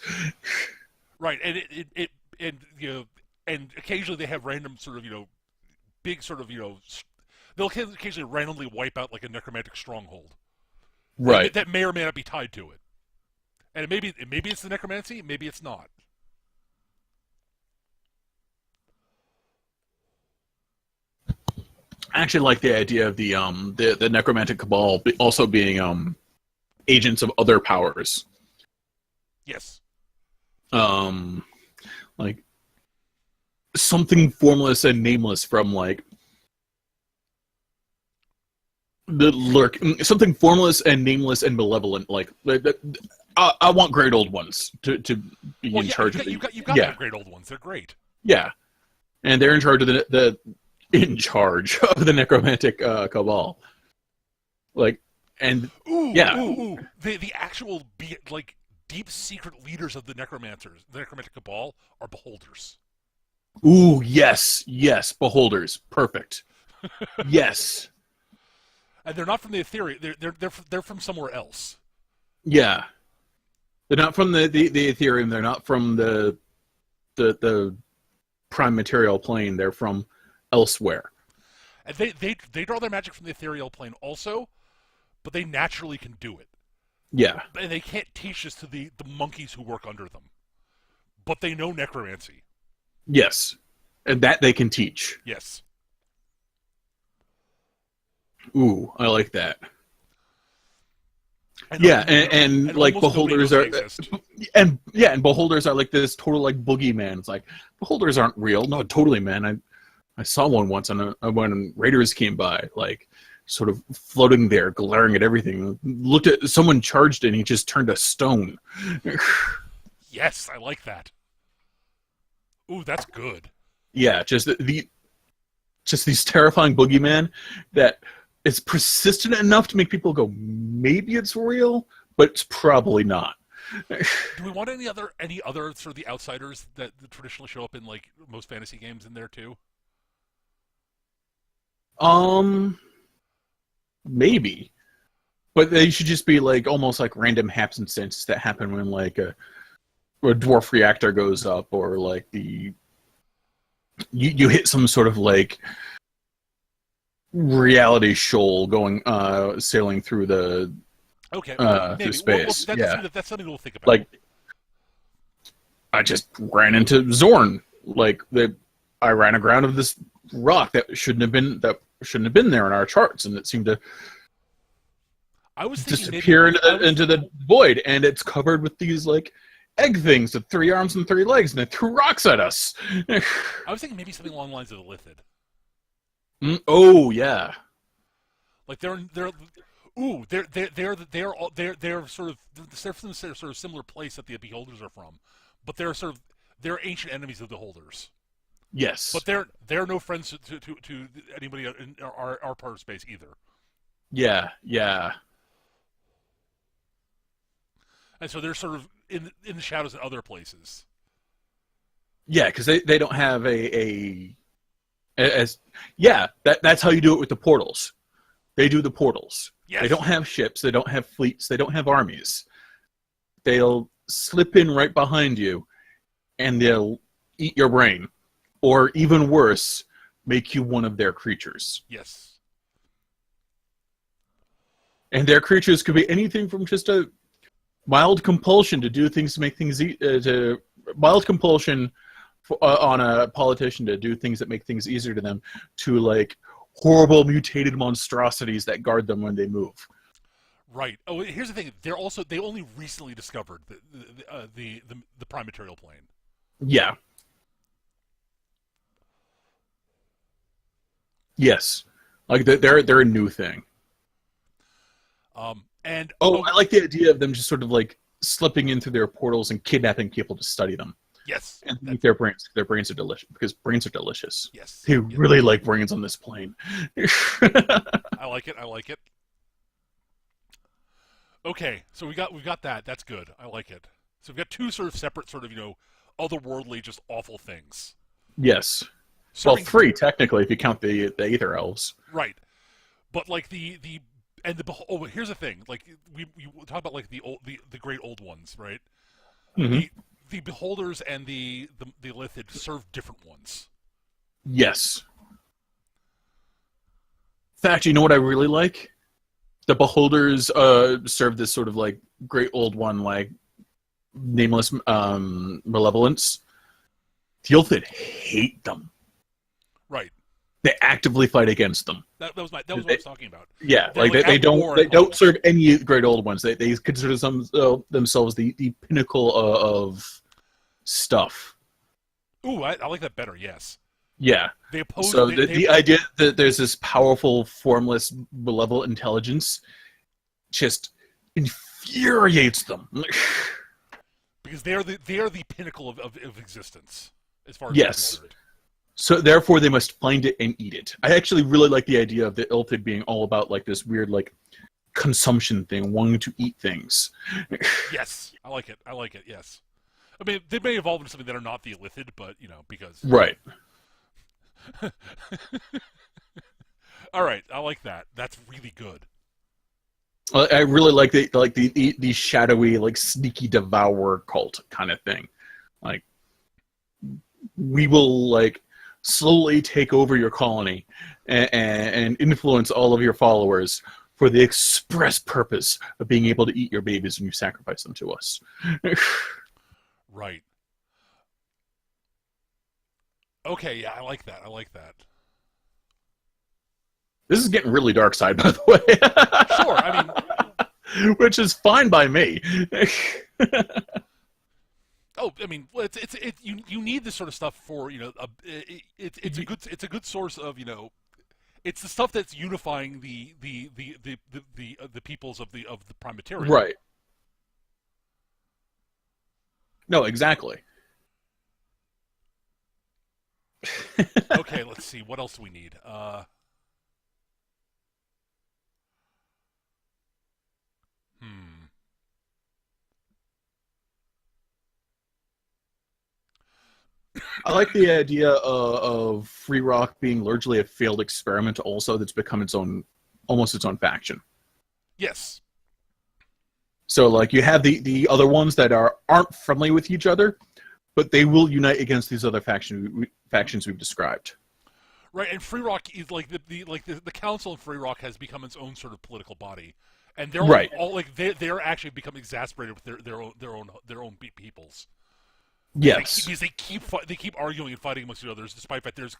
right, and and occasionally they have random sort of big sort of they'll occasionally randomly wipe out like a necromantic stronghold, Right. that may or may not be tied to it, and maybe it's the necromancy, maybe it's not. I actually like the idea of the necromantic cabal also being agents of other powers. Yes. Like something formless and nameless from like the lurk, something formless and nameless and malevolent. Like I want great old ones to be in charge of. You got the great old ones. They're great. Yeah, and they're in charge of the necromantic cabal. Like, and ooh. The actual deep secret leaders of the necromancers, the necromantic cabal, are beholders. Ooh, yes, beholders, perfect. Yes, and they're not from the Ethereum. They're from somewhere else. Yeah, they're not from the Ethereum. They're not from the prime material plane. They're from elsewhere. And they draw their magic from the ethereal plane also, but they naturally can do it. Yeah. And they can't teach this to the monkeys who work under them. But they know necromancy. Yes. And that they can teach. Yes. Ooh, I like that. And Yeah, and like almost nobody beholders knows they are, exist. and beholders are like this total like boogeyman. It's like beholders aren't real. No, totally, man. I saw one once when raiders came by, like sort of floating there, glaring at everything. Looked at someone charged and he just turned to stone. Yes, I like that. Ooh, that's good. Yeah, just these terrifying boogeyman that is persistent enough to make people go, maybe it's real, but it's probably not. Do we want any other sort of the outsiders that traditionally show up in like most fantasy games in there too? um, maybe, but they should just be like almost like random happenstances that happen when like a dwarf reactor goes up, or like you hit some sort of like reality shoal going sailing through the Okay, through maybe. space. Yeah, That's something we'll think about. like I just ran into Zorn. Like I ran aground of this rock that shouldn't have been there in our charts, and it seemed to I was thinking maybe disappear into the void, and it's covered with these like egg things with 3 arms and 3 legs, and they threw rocks at us. I was thinking maybe something along the lines of the Lithid. Oh yeah, Like they're ooh they're sort of they're from a sort of similar place that the beholders are from, but they're ancient enemies of the beholders. yes, But they're no friends to anybody in our part of space either. yeah, yeah, And so they're sort of in the shadows in other places. yeah, because they don't have as yeah, that's how you do it with the portals. They do the portals. Yes. They don't have ships. They don't have fleets. They don't have armies. They'll slip in right behind you, and they'll eat your brain, or even worse, make you one of their creatures. Yes. And their creatures could be anything from just a mild compulsion to do things to make things to mild compulsion on a politician to do things that make things easier to them, to like horrible mutated monstrosities that guard them when they move. Right. Oh, here's the thing. They only recently discovered the prime material plane. Yeah. Yes. Like they're a new thing. And I like the idea of them just sort of like slipping into their portals and kidnapping people to study them yes, and eat their brains. Their brains are delicious because brains are delicious. yes, They yes. really like brains on this plane. I like it. I like it. Okay, so we've got that. That's good. I like it. So we've got two sort of separate, sort of otherworldly, just awful things. Yes. Well, Serving 3 technically if you count the Aether Elves. right, but like here's the thing. Like we talk about like the great old ones, right? Mm-hmm. The beholders and the Lithid serve different ones. Yes. In fact, you know what I really like? The beholders serve this sort of like great old one, like nameless malevolence. The Illithid hate them. Right. They actively fight against them. That was what I was talking about. Yeah, They're like they at war don't serve any great old ones. They consider themselves the pinnacle of stuff. Ooh, I like that better. Yes. Yeah. They oppose. So the idea that there's this powerful, formless, malevolent intelligence just infuriates them. because they are the pinnacle of existence as far as Yes. concerned. So therefore, they must find it and eat it. I actually really like the idea of the Illithid being all about like this weird like consumption thing, wanting to eat things. Yes, I like it. I like it. Yes. I mean, they may evolve into something that are not the Illithid, but because. Right. All right, I like that. That's really good. I really like the shadowy, like sneaky devourer cult kind of thing. Like we will like slowly take over your colony and influence all of your followers for the express purpose of being able to eat your babies when you sacrifice them to us. Right. Okay, yeah, I like that. I like that. This is getting really dark side, by the Sure, I mean, way. Which is fine by me. oh, I mean, well, you need this sort of stuff for it's a good source of it's the stuff that's unifying the peoples of the prime material. Right. No, exactly. Okay, let's see. What else do we need? Hmm. I like the idea of Free Rock being largely a failed experiment also that's become almost its own faction. Yes. So like you have the other ones that aren't friendly with each other, but they will unite against these other factions we've described. Right, and Free Rock is like the council of Free Rock has become its own sort of political body, and they're Right. all like they're actually become exasperated with their own peoples. Yes. Because they keep arguing and fighting amongst each other, despite that there's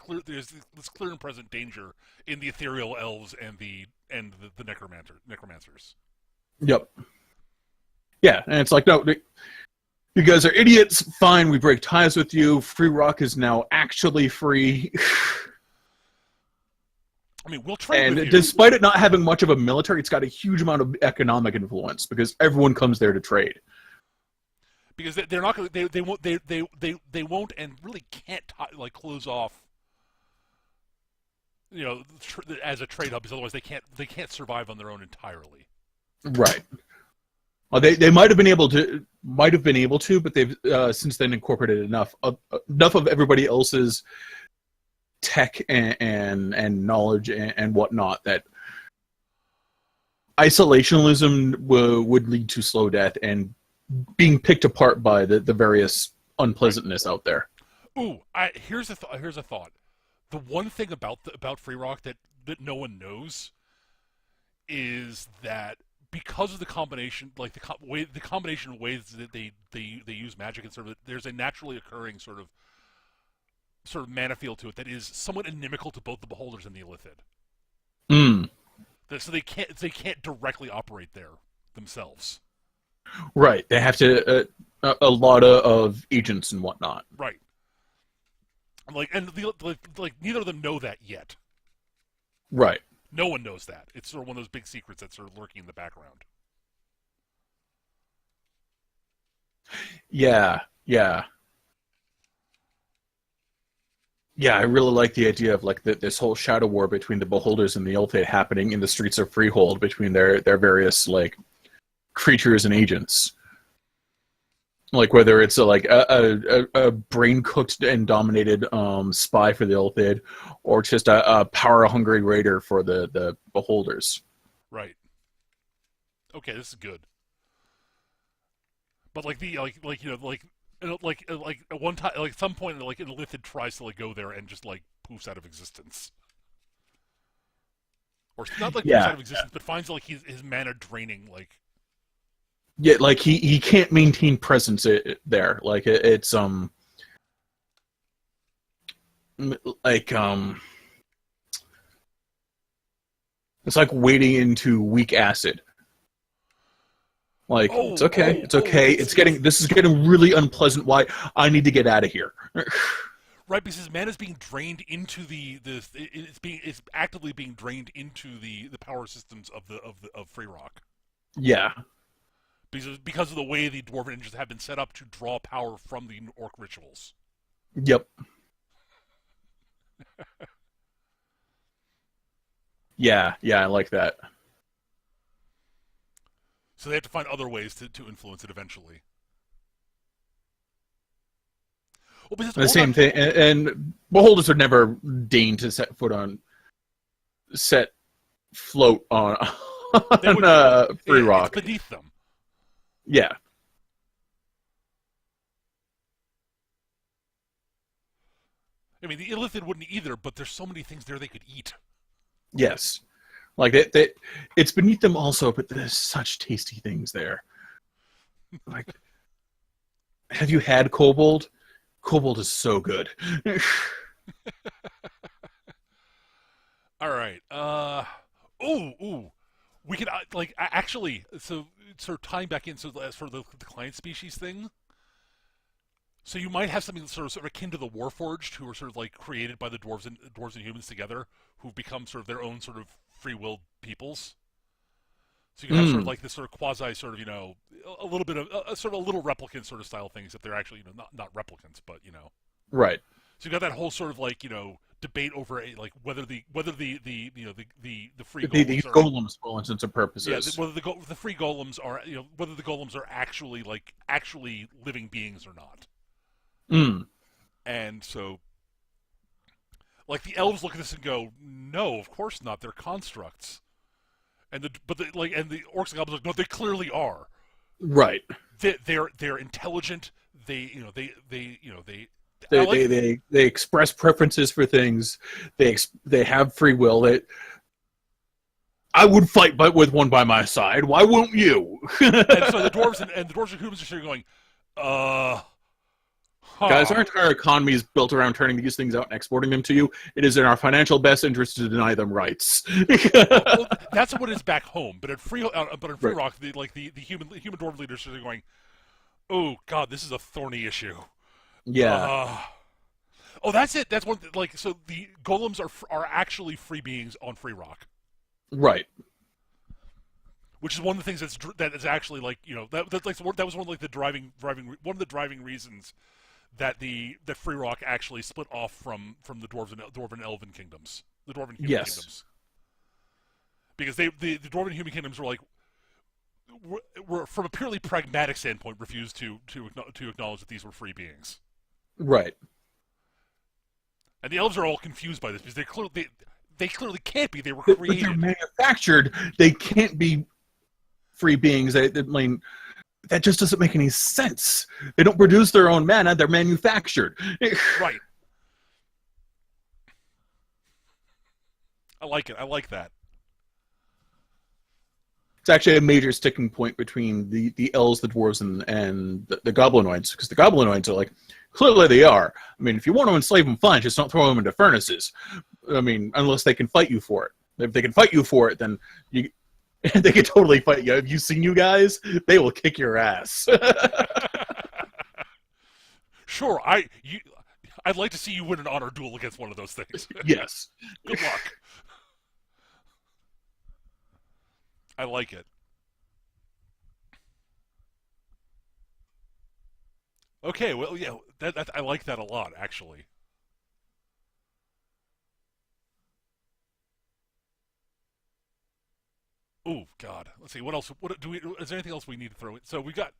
this clear and present danger in the ethereal elves and the necromancers. Yep. Yeah, and it's like, no, you guys are idiots. Fine, we break ties with you. Free Rock is now actually free. I mean, we'll trade with you. And despite it not having much of a military, it's got a huge amount of economic influence because everyone comes there to trade. Because they're not going to, they won't and really can't close off, as a trade hub, because otherwise they can't survive on their own entirely. Right. Well, they might have been able to, but they've since then incorporated enough of everybody else's tech and knowledge and whatnot that isolationism would lead to slow death and being picked apart by the various unpleasantness out there. Ooh, here's a thought. The one thing about Free Rock that no one knows is that because of the combination, like the combination of ways that they use magic and sort of, there's a naturally occurring sort of mana field to it that is somewhat inimical to both the Beholders and the Illithid. Mm. So they can't directly operate there themselves. Right. They have to a lot of agents and whatnot. Right. And neither of them know that yet. Right. No one knows that. It's sort of one of those big secrets that's sort of lurking in the background. Yeah. Yeah. Yeah, I really like the idea of like this whole shadow war between the Beholders and the Illithid happening in the streets of Freehold between their various like creatures and agents. Like whether it's a brain cooked and dominated spy for the Illithid, or just a power hungry raider for the Beholders. Right. Okay, this is good. But at one time, at some point, an Illithid tries to go there and just poofs out of existence, or not poofs out of existence, but finds his mana draining Yeah, like he can't maintain presence there. Like it's it's like wading into weak acid. Like it's okay. This is getting really unpleasant. Why I need to get out of here. Right, because his mana is being drained into it's actively being drained into the power systems of Free Rock. Yeah. Because of the way the Dwarven engines have been set up to draw power from the Orc rituals. Yep. Yeah, I like that. So they have to find other ways to influence it eventually. Well, the same thing, and Beholders are never deigned to set float on Free Rock. It's beneath them. Yeah. I mean, the Illithid wouldn't either, but there's so many things there they could eat. Yes. Like it's beneath them also, but there's such tasty things there. Like, have you had kobold? Kobold is so good. All right. Ooh. We can actually. So sort of tying back in. So as for the client species thing. So you might have something sort of akin to the Warforged, who are sort of like created by the dwarves and humans together, who've become sort of their own sort of free willed peoples. So you can have sort of Mm, like this sort of quasi sort of a little bit of a sort of a little replicant sort of style things, if they're actually not replicants, but right. So you got that whole sort of like debate over like whether the the free These golems are golems, for all intents and yeah purposes. whether the free golems are whether the golems are actually like actually living beings or not. Mm, And so like the elves look at this and go, no, of course not, they're constructs. And the orcs and goblins are like, no, they clearly are. right. They're intelligent. They I They, like they they they express preferences for things. They have free will. I would fight but with one by my side. Why won't you? and so the dwarves and humans are sitting going, uh, Guys, huh. our entire economy is built around turning these things out and exporting them to you. It is in our financial best interest to deny them rights. Well, that's what it is back home. But in Free Right. Rock, the human dwarf leaders are going, oh God, this is a thorny issue. Yeah. Uh, oh, that's it. That's one. Like, so the golems are actually free beings on Free Rock, Right. which is one of the things that is actually like that was one of like the one of the driving reasons that that Free Rock actually split off from the dwarven elven kingdoms, the dwarven human Yes. kingdoms, because the dwarven human kingdoms were like were from a purely pragmatic standpoint refused to acknowledge that these were free beings, Right. and the elves are all confused by this because they clearly can't be. They were But they're created. manufactured. They can't be free beings. I mean, that just doesn't make any sense. They don't produce their own mana. They're manufactured. Right. I like it. I like that. It's actually a major sticking point between the elves, the dwarves, and the goblinoids, because the goblinoids are like, clearly they are. I mean, if you want to enslave them, fine, just don't throw them into furnaces. I mean, unless they can fight you for it. If they can fight you for it, then you they can totally fight you. Have you seen you guys? They will kick your ass. Sure, I'd like to see you win an honor duel against one of those things. Yes. Good luck. I like it. Okay, well, yeah, that I like that a lot, actually. Oh God, let's see. What else? What do we? Is there anything else we need to throw in? So we got.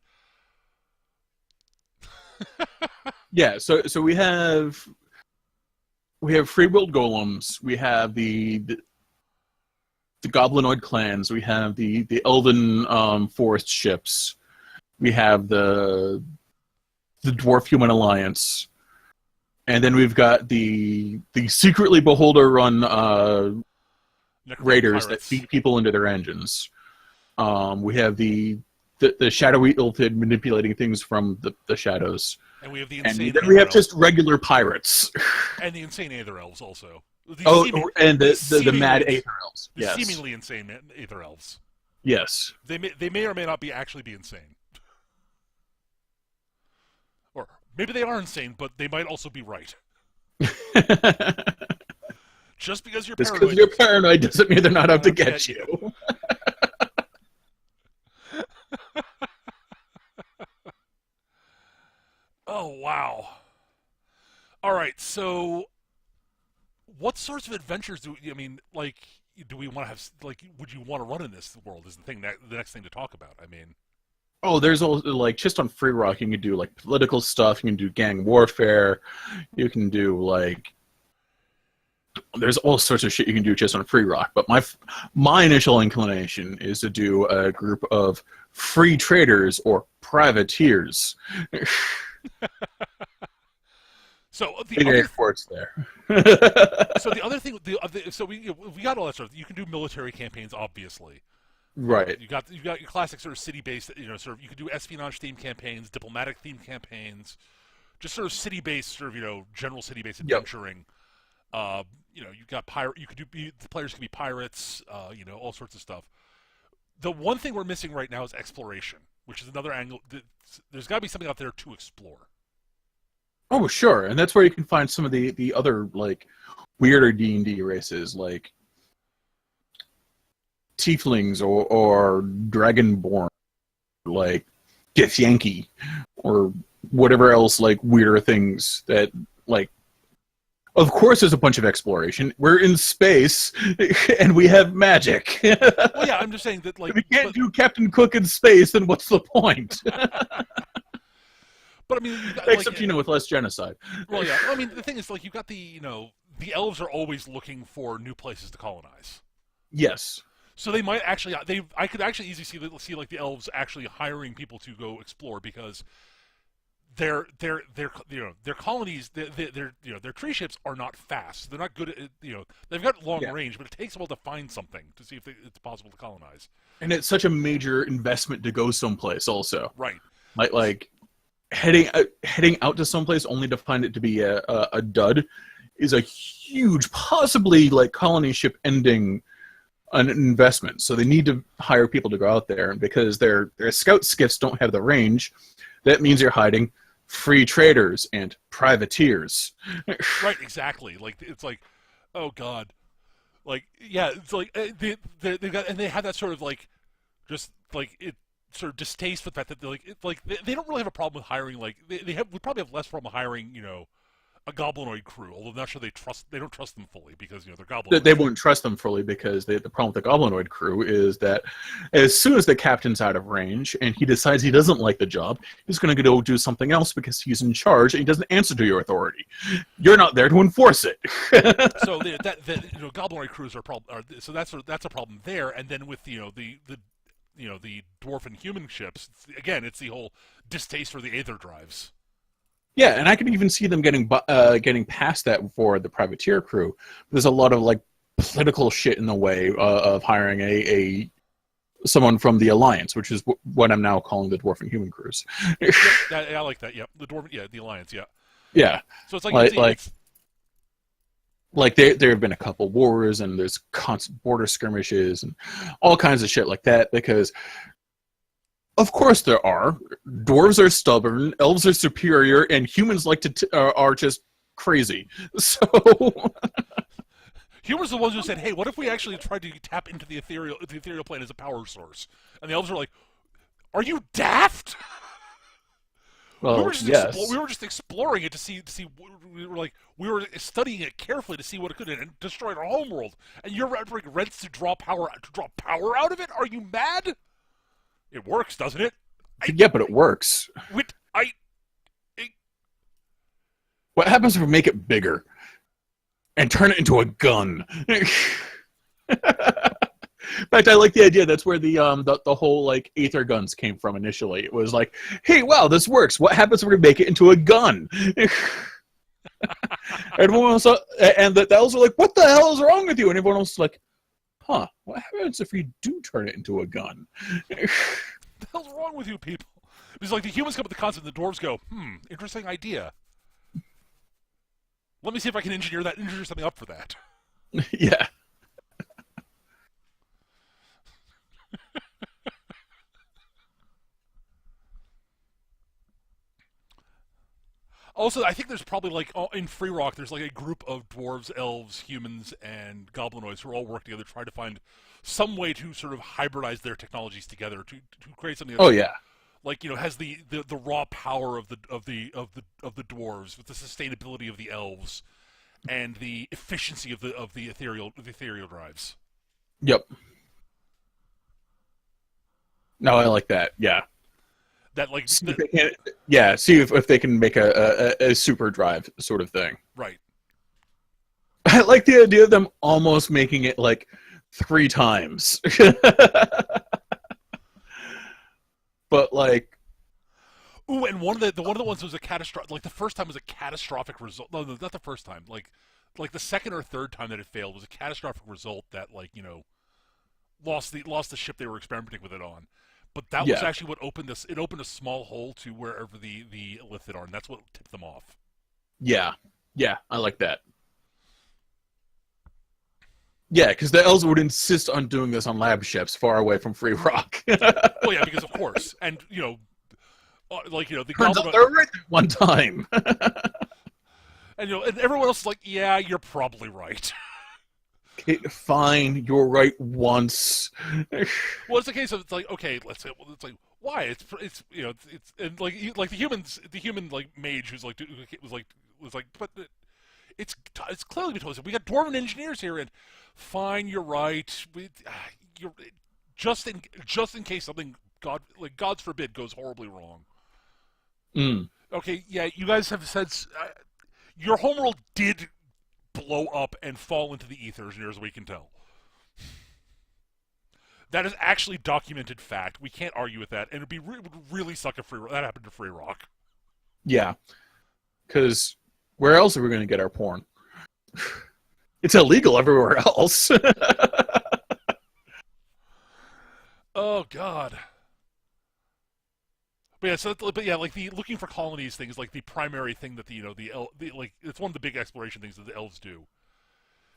Yeah. So we have free willed golems. We have the goblinoid clans. We have the elven forest ships. We have the dwarf human alliance, and then we've got the secretly beholder run Necromantic raiders that pirates, feed people into their engines. We have the shadowy illithid manipulating things from the shadows, and we have the and insane then we Aether have elves, regular pirates. and the insane Aether elves also. Oh, and the mad Seemingly, aether elves. the Yes, seemingly insane Aether elves. yes. They may or may not actually be insane, or maybe they are insane, but they might also be right. Just because you're Just because paranoid, you're paranoid doesn't mean they're not out to get get you. Oh wow! All right, so what sorts of adventures like? Do we want to have? Like, would you want to run in this world? Is the next thing to talk about? I mean, Oh, there's also like just on Free Rock, you can do like political stuff. You can do gang warfare. You can do like there's all sorts of shit you can do just on Free Rock. But my initial inclination is to do a group of free traders or privateers. so the Big air other quotes there. so the other thing so we got all that stuff. You can do military campaigns, obviously. Right. You got your classic sort of city based. Sort of you can do espionage themed campaigns, diplomatic themed campaigns, just sort of city based, sort of general city based Yep. adventuring. you've got pirate. The players can be pirates. All sorts of stuff. The one thing we're missing right now is exploration, which is another angle. There's got to be something out there to explore. Oh, sure, and that's where you can find some of the other like weirder D&D races, like tieflings or dragonborn, like Githyanki, or whatever else like weirder things that like. Of course, there's a bunch of exploration. We're in space, and we have magic. Well, yeah, I'm just saying that like if we can't do Captain Cook in space, then what's the point? But I mean, Except with less genocide. Well, yeah. Well, I mean, the thing is, like, you've got the elves are always looking for new places to colonize. Yes. So they might actually, I could actually easily see like the elves actually hiring people to go explore because their colonies, their tree ships are not fast. They're not good at they've got long range, but it takes a while to find something to see if it's possible to colonize. And it's such a major investment to go someplace, also. Right. Like heading out to someplace only to find it to be a dud is a huge, possibly like colony ship ending an investment. So they need to hire people to go out there, and because their scout skiffs don't have the range, that means you're hiding free traders and privateers. Right, exactly. Like it's like, oh god, like yeah, it's like they've got, and they have that sort of like, just like it sort of distaste for the fact that they don't really have a problem with hiring, like they would probably have less problem hiring a goblinoid crew, although I'm not sure they don't trust them fully because they're goblinoids. They wouldn't trust them fully because the problem with the goblinoid crew is that as soon as the captain's out of range and he decides he doesn't like the job, he's going to go do something else because he's in charge and he doesn't answer to your authority. You're not there to enforce it. So goblinoid crews so that's a problem there. And then with the dwarf and human ships, again, it's the whole distaste for the aether drives. Yeah, and I could even see them getting past that for the privateer crew. There's a lot of like political shit in the way of hiring someone from the Alliance, which is what I'm now calling the dwarf and human crews. I like that. Yeah, the dwarf. Yeah, the Alliance. Yeah. Yeah. So it's like there have been a couple wars and there's constant border skirmishes and all kinds of shit like that because. Of course there are. Dwarves are stubborn, elves are superior, and humans are just crazy. So humans are the ones who said, "Hey, what if we actually tried to tap into the ethereal plane as a power source?" And the elves are like, "Are you daft?" Well, we were yes. just exploring it to see. We were studying it carefully to see what it could and destroyed our homeworld. And you're rendering rents to draw power out of it? Are you mad? It works, doesn't it? Yeah, but it works. What happens if we make it bigger and turn it into a gun? In fact, I like the idea. That's where the whole like aether guns came from initially. It was like, hey, wow, this works. What happens if we make it into a gun? Everyone else, and the elves are like, what the hell is wrong with you? And everyone else is like, huh, what happens if we do turn it into a gun? What the hell's wrong with you people? It's like the humans come up with the concept, and the dwarves go, interesting idea. Let me see if I can engineer something up for that. Yeah. Also, I think there's probably in Free Rock, there's like a group of dwarves, elves, humans, and goblinoids who all work together to try to find some way to sort of hybridize their technologies together to create something. That's has the raw power of the dwarves with the sustainability of the elves and the efficiency of the ethereal drives. Yep. No, I like that. Yeah. That see if they can make a super drive sort of thing. Right. I like the idea of them almost making it like 3 times. But like, ooh, and one of the ones was a catastrophic. Like the first time was a catastrophic result. No, not the first time. Like the second or third time that it failed was a catastrophic result that lost the ship they were experimenting with it on. But that was actually what opened this. It opened a small hole to wherever the Elithid are, and that's what tipped them off. Yeah, I like that. Yeah, because the elves would insist on doing this on lab ships far away from Free Rock. Well, yeah, because of course, and the Turns out goblin, they're right that one time. and everyone else is like, yeah, you're probably right. Okay, fine, you're right once. Well, it's a case of it's like, okay, let's say, well, it's like, why? It's it's and like the human like mage who's like was like, but it's clearly been told. We got dwarven engineers here, and fine, you're right. You're just in case something God's forbid goes horribly wrong. Mm. Okay, yeah, you guys have said your homeworld did blow up and fall into the ether as near as we can tell. That is actually documented fact. We can't argue with that, and it would really suck if that happened to Free Rock. Yeah, because where else are we going to get our porn? It's illegal everywhere else. Oh God. But yeah, like the looking for colonies thing is like the primary thing that it's one of the big exploration things that the elves do.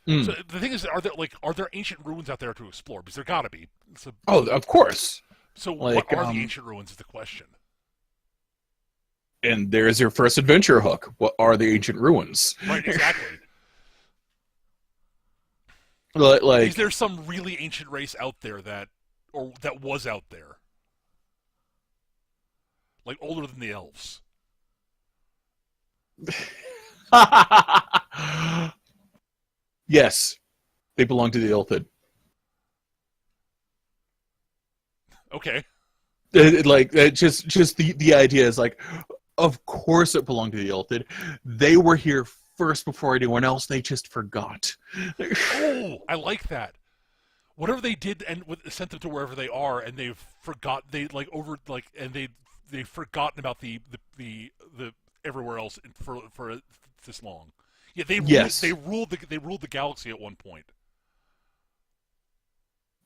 Mm. So the thing is, are there ancient ruins out there to explore? Because there gotta be. Oh, of course. So Like, what are the ancient ruins is the question. And there's your first adventure hook. What are the ancient ruins? Right, exactly. Like, is there some really ancient race out there that was out there? Like older than the elves. yes, they belong to the Illithid. Okay. Just the idea is like, of course it belonged to the Illithid. They were here first before anyone else. They just forgot. Oh, I like that. Whatever they did and sent them to wherever they are, and they've forgot they've forgotten about the everywhere else for this long. Yeah, they ruled the galaxy at one point.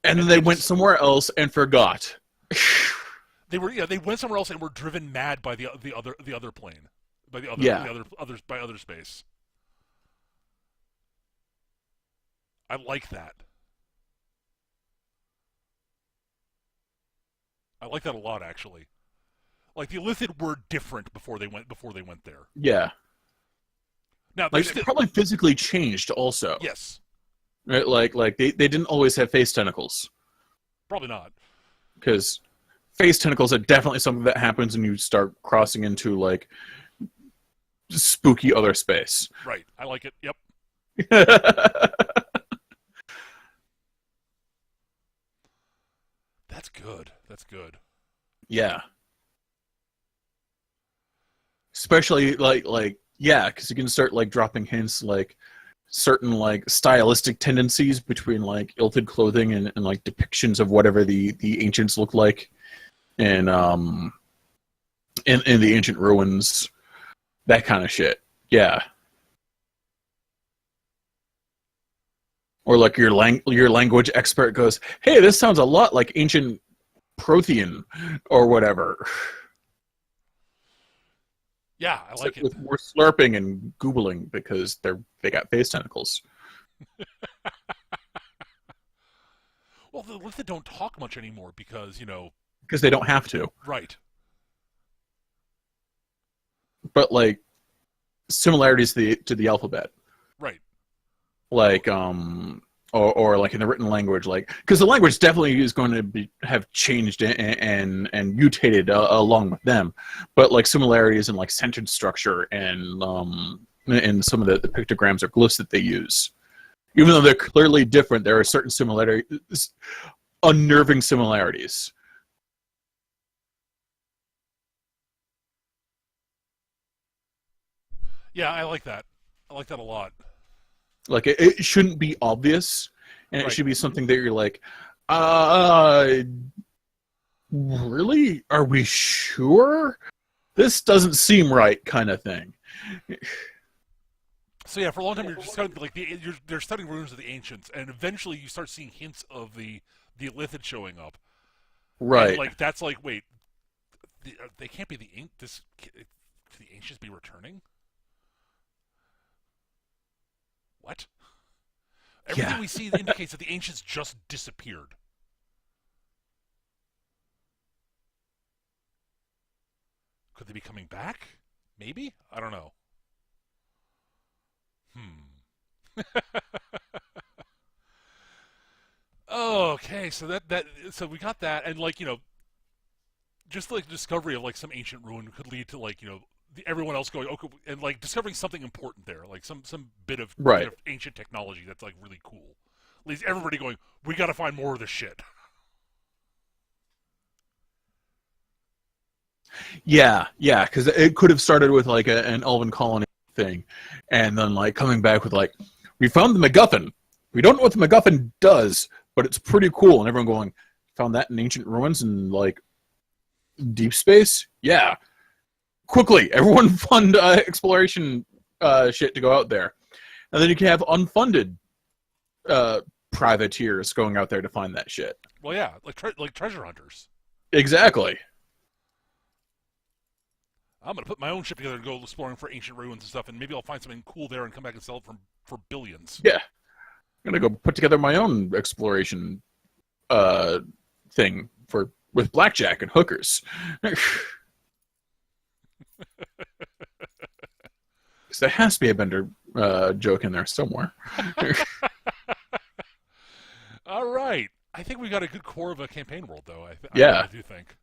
And then they went somewhere else and forgot. They went somewhere else and were driven mad by the other plane, by by other space. I like that. I like that a lot, actually. Like the Illithid were different before they went there. Yeah. Now, like they probably physically changed also. Yes. Right? Like they didn't always have face tentacles. Probably not. Because face tentacles are definitely something that happens when you start crossing into like spooky other space. Right. I like it. Yep. That's good. That's good. Yeah. Especially like yeah, because you can start like dropping hints like certain like stylistic tendencies between like Illithid clothing and like depictions of whatever the ancients look like in the ancient ruins, that kind of shit. Yeah. Or like your language expert goes, "Hey, this sounds a lot like ancient Prothean or whatever." Yeah, I like it. With more slurping and googling because they got face tentacles. Well, the Illithid don't talk much anymore because because they don't have to. Right. But like similarities to the alphabet. Right. Like or like in the written language, like because the language definitely is going to have changed and mutated along with them, but like similarities in like sentence structure and in some of the pictograms or glyphs that they use, even though they're clearly different, there are certain similarities, unnerving similarities. Yeah, I like that. I like that a lot. Like it shouldn't be obvious, and it should be something that you're like, really? Are we sure? This doesn't seem right, kind of thing. So yeah, for a long time you're just studying, like they're studying ruins of the ancients, and eventually you start seeing hints of the Illithid showing up. Right. And, like that's like, wait, they can't be the ancients be returning? What? Everything Yeah. we see indicates that the ancients just disappeared. Could they be coming back? Maybe? I don't know. Okay, so so we got that, and like just like the discovery of like some ancient ruin could lead to like everyone else going okay, and like discovering something important there, like some bit Right. of ancient technology that's like really cool. Leads everybody going, we got to find more of this shit. Yeah, yeah, because it could have started with like an elven colony thing, and then like coming back with like, we found the MacGuffin. We don't know what the MacGuffin does, but it's pretty cool. And everyone going, found that in ancient ruins and like deep space. Yeah, quickly, everyone fund exploration shit to go out there, and then you can have unfunded privateers going out there to find that shit. Well, yeah, like treasure hunters. Exactly. I'm gonna put my own ship together and go exploring for ancient ruins and stuff, and maybe I'll find something cool there and come back and sell it for billions. Yeah, I'm gonna go put together my own exploration thing with blackjack and hookers. There has to be a Bender joke in there somewhere. All right, I think we got a good core of a campaign world, though. Yeah. I do think.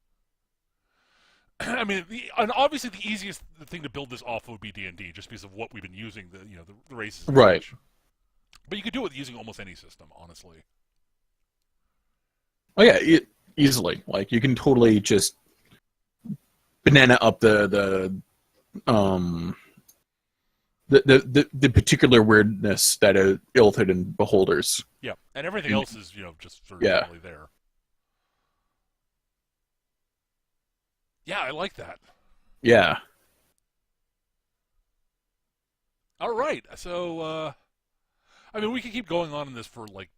I mean, and obviously the easiest thing to build this off would be D&D, just because of what we've been using, the races. Right. But you could do it with using almost any system, honestly. Oh yeah, easily. Like you can totally just banana up the particular weirdness that are Illithid and Beholders. Yeah, and everything else is just sort of generally there. Yeah, I like that. Yeah. All right, so I mean, we could keep going on in this for like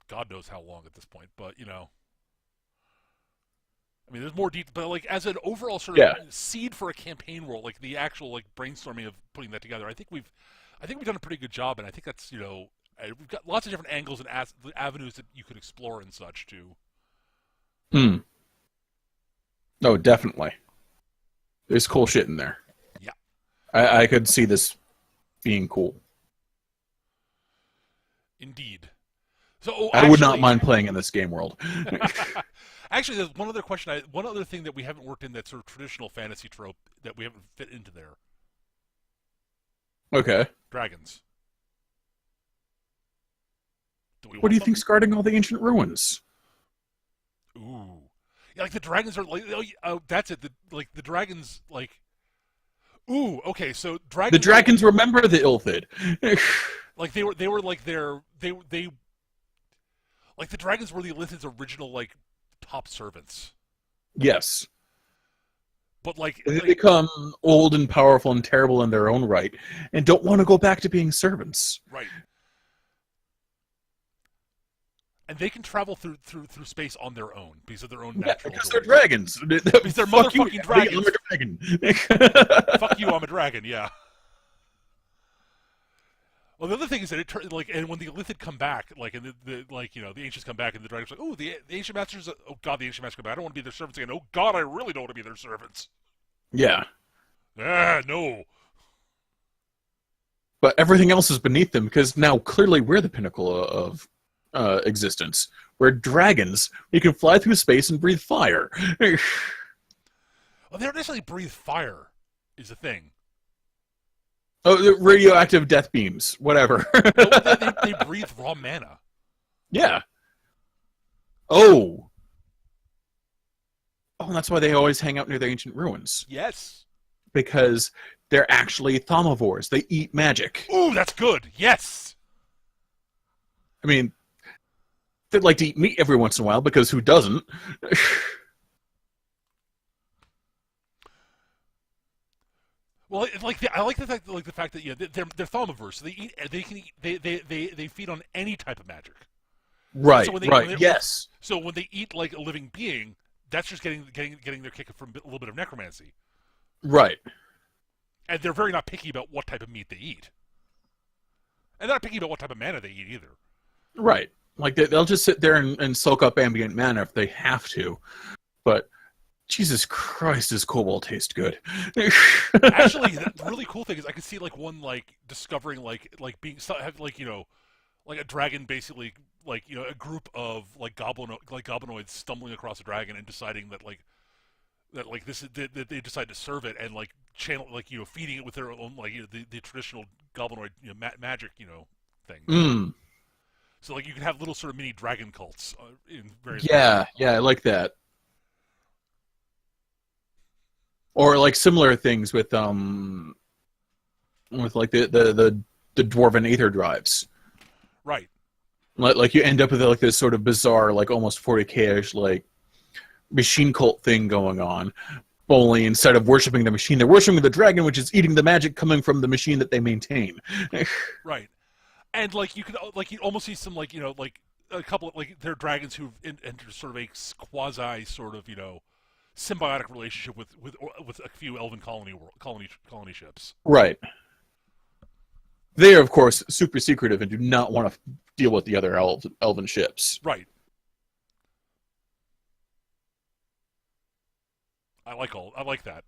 God knows how long at this point, but I mean, there's more detail, but like as an overall sort of seed for a campaign world, like the actual like brainstorming of putting that together, I think we've done a pretty good job, and I think that's we've got lots of different angles and avenues that you could explore and such too. Hmm. Oh, definitely. There's cool shit in there. Yeah. I could see this being cool. Indeed. So I would not mind playing in this game world. Actually, there's one other thing that we haven't worked in, that sort of traditional fantasy trope that we haven't fit into there. Okay. Dragons. What do you think's guarding all the ancient ruins? Ooh. Yeah, like the dragons are like, that's it. The dragons like. Ooh, okay. So dragons. The dragons remember the Illithid. Like they were like they. Like the dragons were the Illithid's original like top servants. Yes. But like they become old and powerful and terrible in their own right, and don't want to go back to being servants. Right. And they can travel through space on their own because of their own natural. Because they're dragons. Because they're motherfucking dragons. I'm a dragon. Fuck you, I'm a dragon. Yeah. Well, the other thing is that and when the Illithid come back, like, and the ancients come back, and the dragons are like, oh, the ancient masters, oh god, the ancient masters come back. I don't want to be their servants again. Oh god, I really don't want to be their servants. Yeah. No. But everything else is beneath them, because now clearly we're the pinnacle of existence. We're dragons. We can fly through space and breathe fire. Well, they don't necessarily breathe fire, is the thing. Oh, the radioactive death beams, whatever. No, they breathe raw mana. Yeah. Oh, that's why they always hang out near the ancient ruins. Yes. Because they're actually thaumativores. They eat magic. Ooh, that's good. Yes. I mean, they'd like to eat meat every once in a while, because who doesn't? Well, I like the fact that they're thaumativores, so they feed on any type of magic. Right. So Yes. So when they eat like a living being, that's just getting their kick from a little bit of necromancy. Right. And they're very not picky about what type of meat they eat. And they're not picky about what type of mana they eat either. Right. Like they'll just sit there and soak up ambient mana if they have to. But Jesus Christ, does Cobalt taste good? Actually, the really cool thing is I could see like one like discovering like being have like like a dragon basically like a group of like goblinoids stumbling across a dragon and deciding that like this is that they decide to serve it and like channel like feeding it with their own like the traditional goblinoid magic thing. Mm. So like you can have little sort of mini dragon cults in various places. Yeah, I like that. Or like similar things with like the dwarven aether drives. Right. Like you end up with like this sort of bizarre, like almost 40k-ish like machine cult thing going on. Only instead of worshiping the machine, they're worshiping the dragon, which is eating the magic coming from the machine that they maintain. Right. And like you could like you almost see some like like a couple of like they're dragons who've entered sort of a quasi sort of symbiotic relationship with a few elven colony ships. Right. They are, of course, super secretive and do not want to deal with the other elven ships. Right. I like that.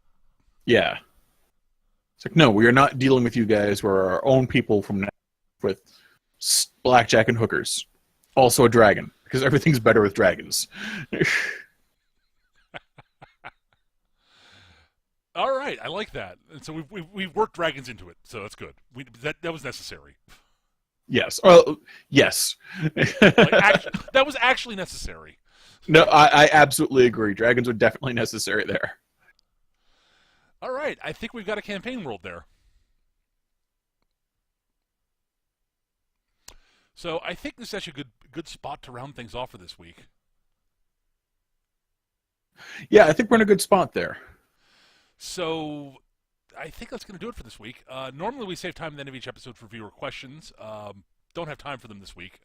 Yeah. It's like, no, we are not dealing with you guys. We're our own people from now with blackjack and hookers. Also a dragon, because everything's better with dragons. All right, I like that. And so we've worked dragons into it, so that's good. That was necessary. Yes. Oh, yes. That was actually necessary. No, I absolutely agree. Dragons are definitely necessary there. All right, I think we've got a campaign world there. So I think this is actually a good spot to round things off for this week. Yeah, I think we're in a good spot there. So I think that's going to do it for this week. Normally we save time at the end of each episode for viewer questions. Don't have time for them this week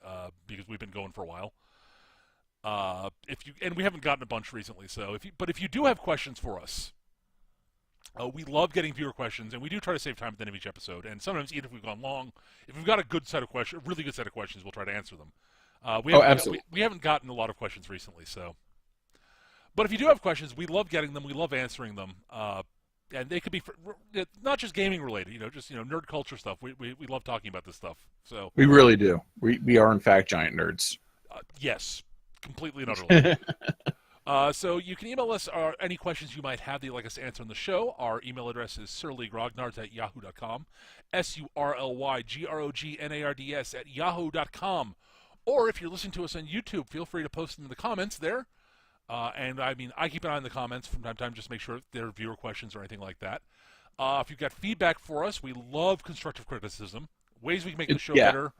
because we've been going for a while. And we haven't gotten a bunch recently. So if you do have questions for us, we love getting viewer questions, and we do try to save time at the end of each episode. And sometimes, even if we've gone long, if we've got a good set of questions, a really good set of questions, we'll try to answer them. Absolutely. We haven't gotten a lot of questions recently, so. But if you do have questions, we love getting them. We love answering them, and they could be not just gaming related. Just nerd culture stuff. We love talking about this stuff. So we really do. We are in fact giant nerds. Yes, completely and utterly. So you can email us any questions you might have that you'd like us to answer on the show. Our email address is surlygrognards@yahoo.com, surlygrognards@yahoo.com. Or if you're listening to us on YouTube, feel free to post them in the comments there. And I mean, I keep an eye on the comments from time to time just to make sure there are viewer questions or anything like that. If you've got feedback for us, we love constructive criticism. Ways we can make the show better,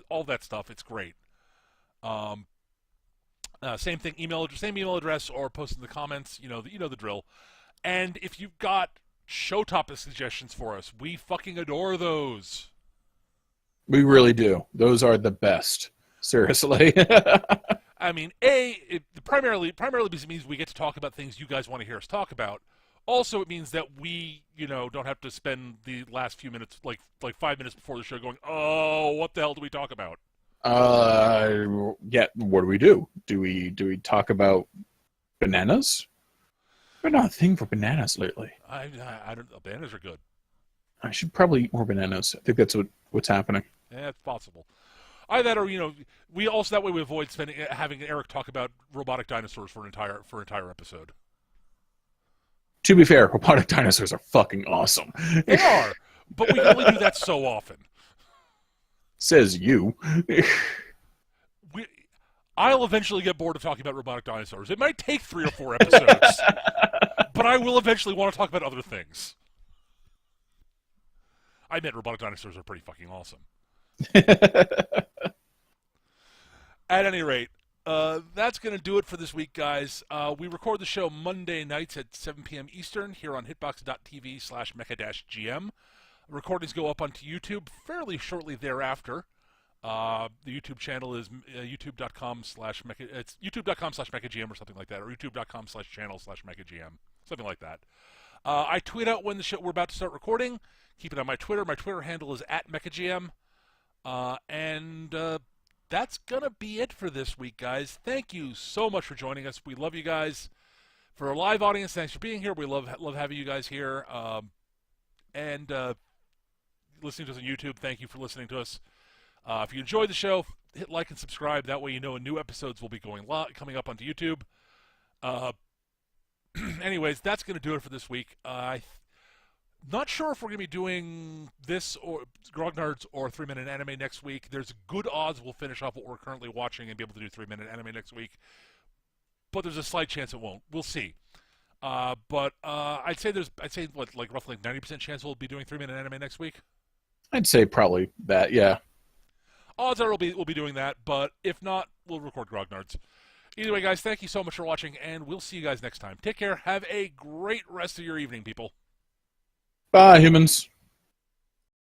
all that stuff. It's great. Same thing, same email address, or post in the comments. You know the drill. And if you've got show topic suggestions for us, we fucking adore those. We really do. Those are the best. Seriously. I mean, primarily because it means we get to talk about things you guys want to hear us talk about. Also, it means that we, don't have to spend the last few minutes, like 5 minutes before the show, going, "Oh, what the hell do we talk about?" Yeah. What do we do? Do we talk about bananas? We're not a thing for bananas lately. I don't. Bananas are good. I should probably eat more bananas. I think that's what's happening. Yeah, it's possible. Either that, or we also that way we avoid having Eric talk about robotic dinosaurs for an entire episode. To be fair, robotic dinosaurs are fucking awesome. They are, but we can only do that so often. Says you. I'll eventually get bored of talking about robotic dinosaurs. It might take 3 or 4 episodes, but I will eventually want to talk about other things. I admit robotic dinosaurs are pretty fucking awesome. At any rate, that's going to do it for this week, guys. We record the show Monday nights at 7 p.m. Eastern here on hitbox.tv/mecha-gm. Recordings go up onto YouTube fairly shortly thereafter. The YouTube channel is youtube.com/mecha. It's youtube.com/mechagm or something like that, or youtube.com/channel/mechagm, something like that. I tweet out when we're about to start recording. Keep it on my Twitter. My Twitter handle is @mechagm. And that's going to be it for this week, guys. Thank you so much for joining us. We love you guys. For our live audience, thanks for being here. We love having you guys here. And listening to us on YouTube, thank you for listening to us. If you enjoyed the show, hit like and subscribe. That way you know new episodes will be coming up onto YouTube. Anyways, that's going to do it for this week. Not sure if we're going to be doing this or Grognards or 3-Minute Anime next week. There's good odds we'll finish off what we're currently watching and be able to do 3-Minute Anime next week. But there's a slight chance it won't. We'll see. But I'd say roughly 90% chance we'll be doing 3-Minute Anime next week. I'd say probably that, yeah. Odds are we'll be doing that, but if not, we'll record Grognards. Either way, guys, thank you so much for watching, and we'll see you guys next time. Take care. Have a great rest of your evening, people. Bye, humans.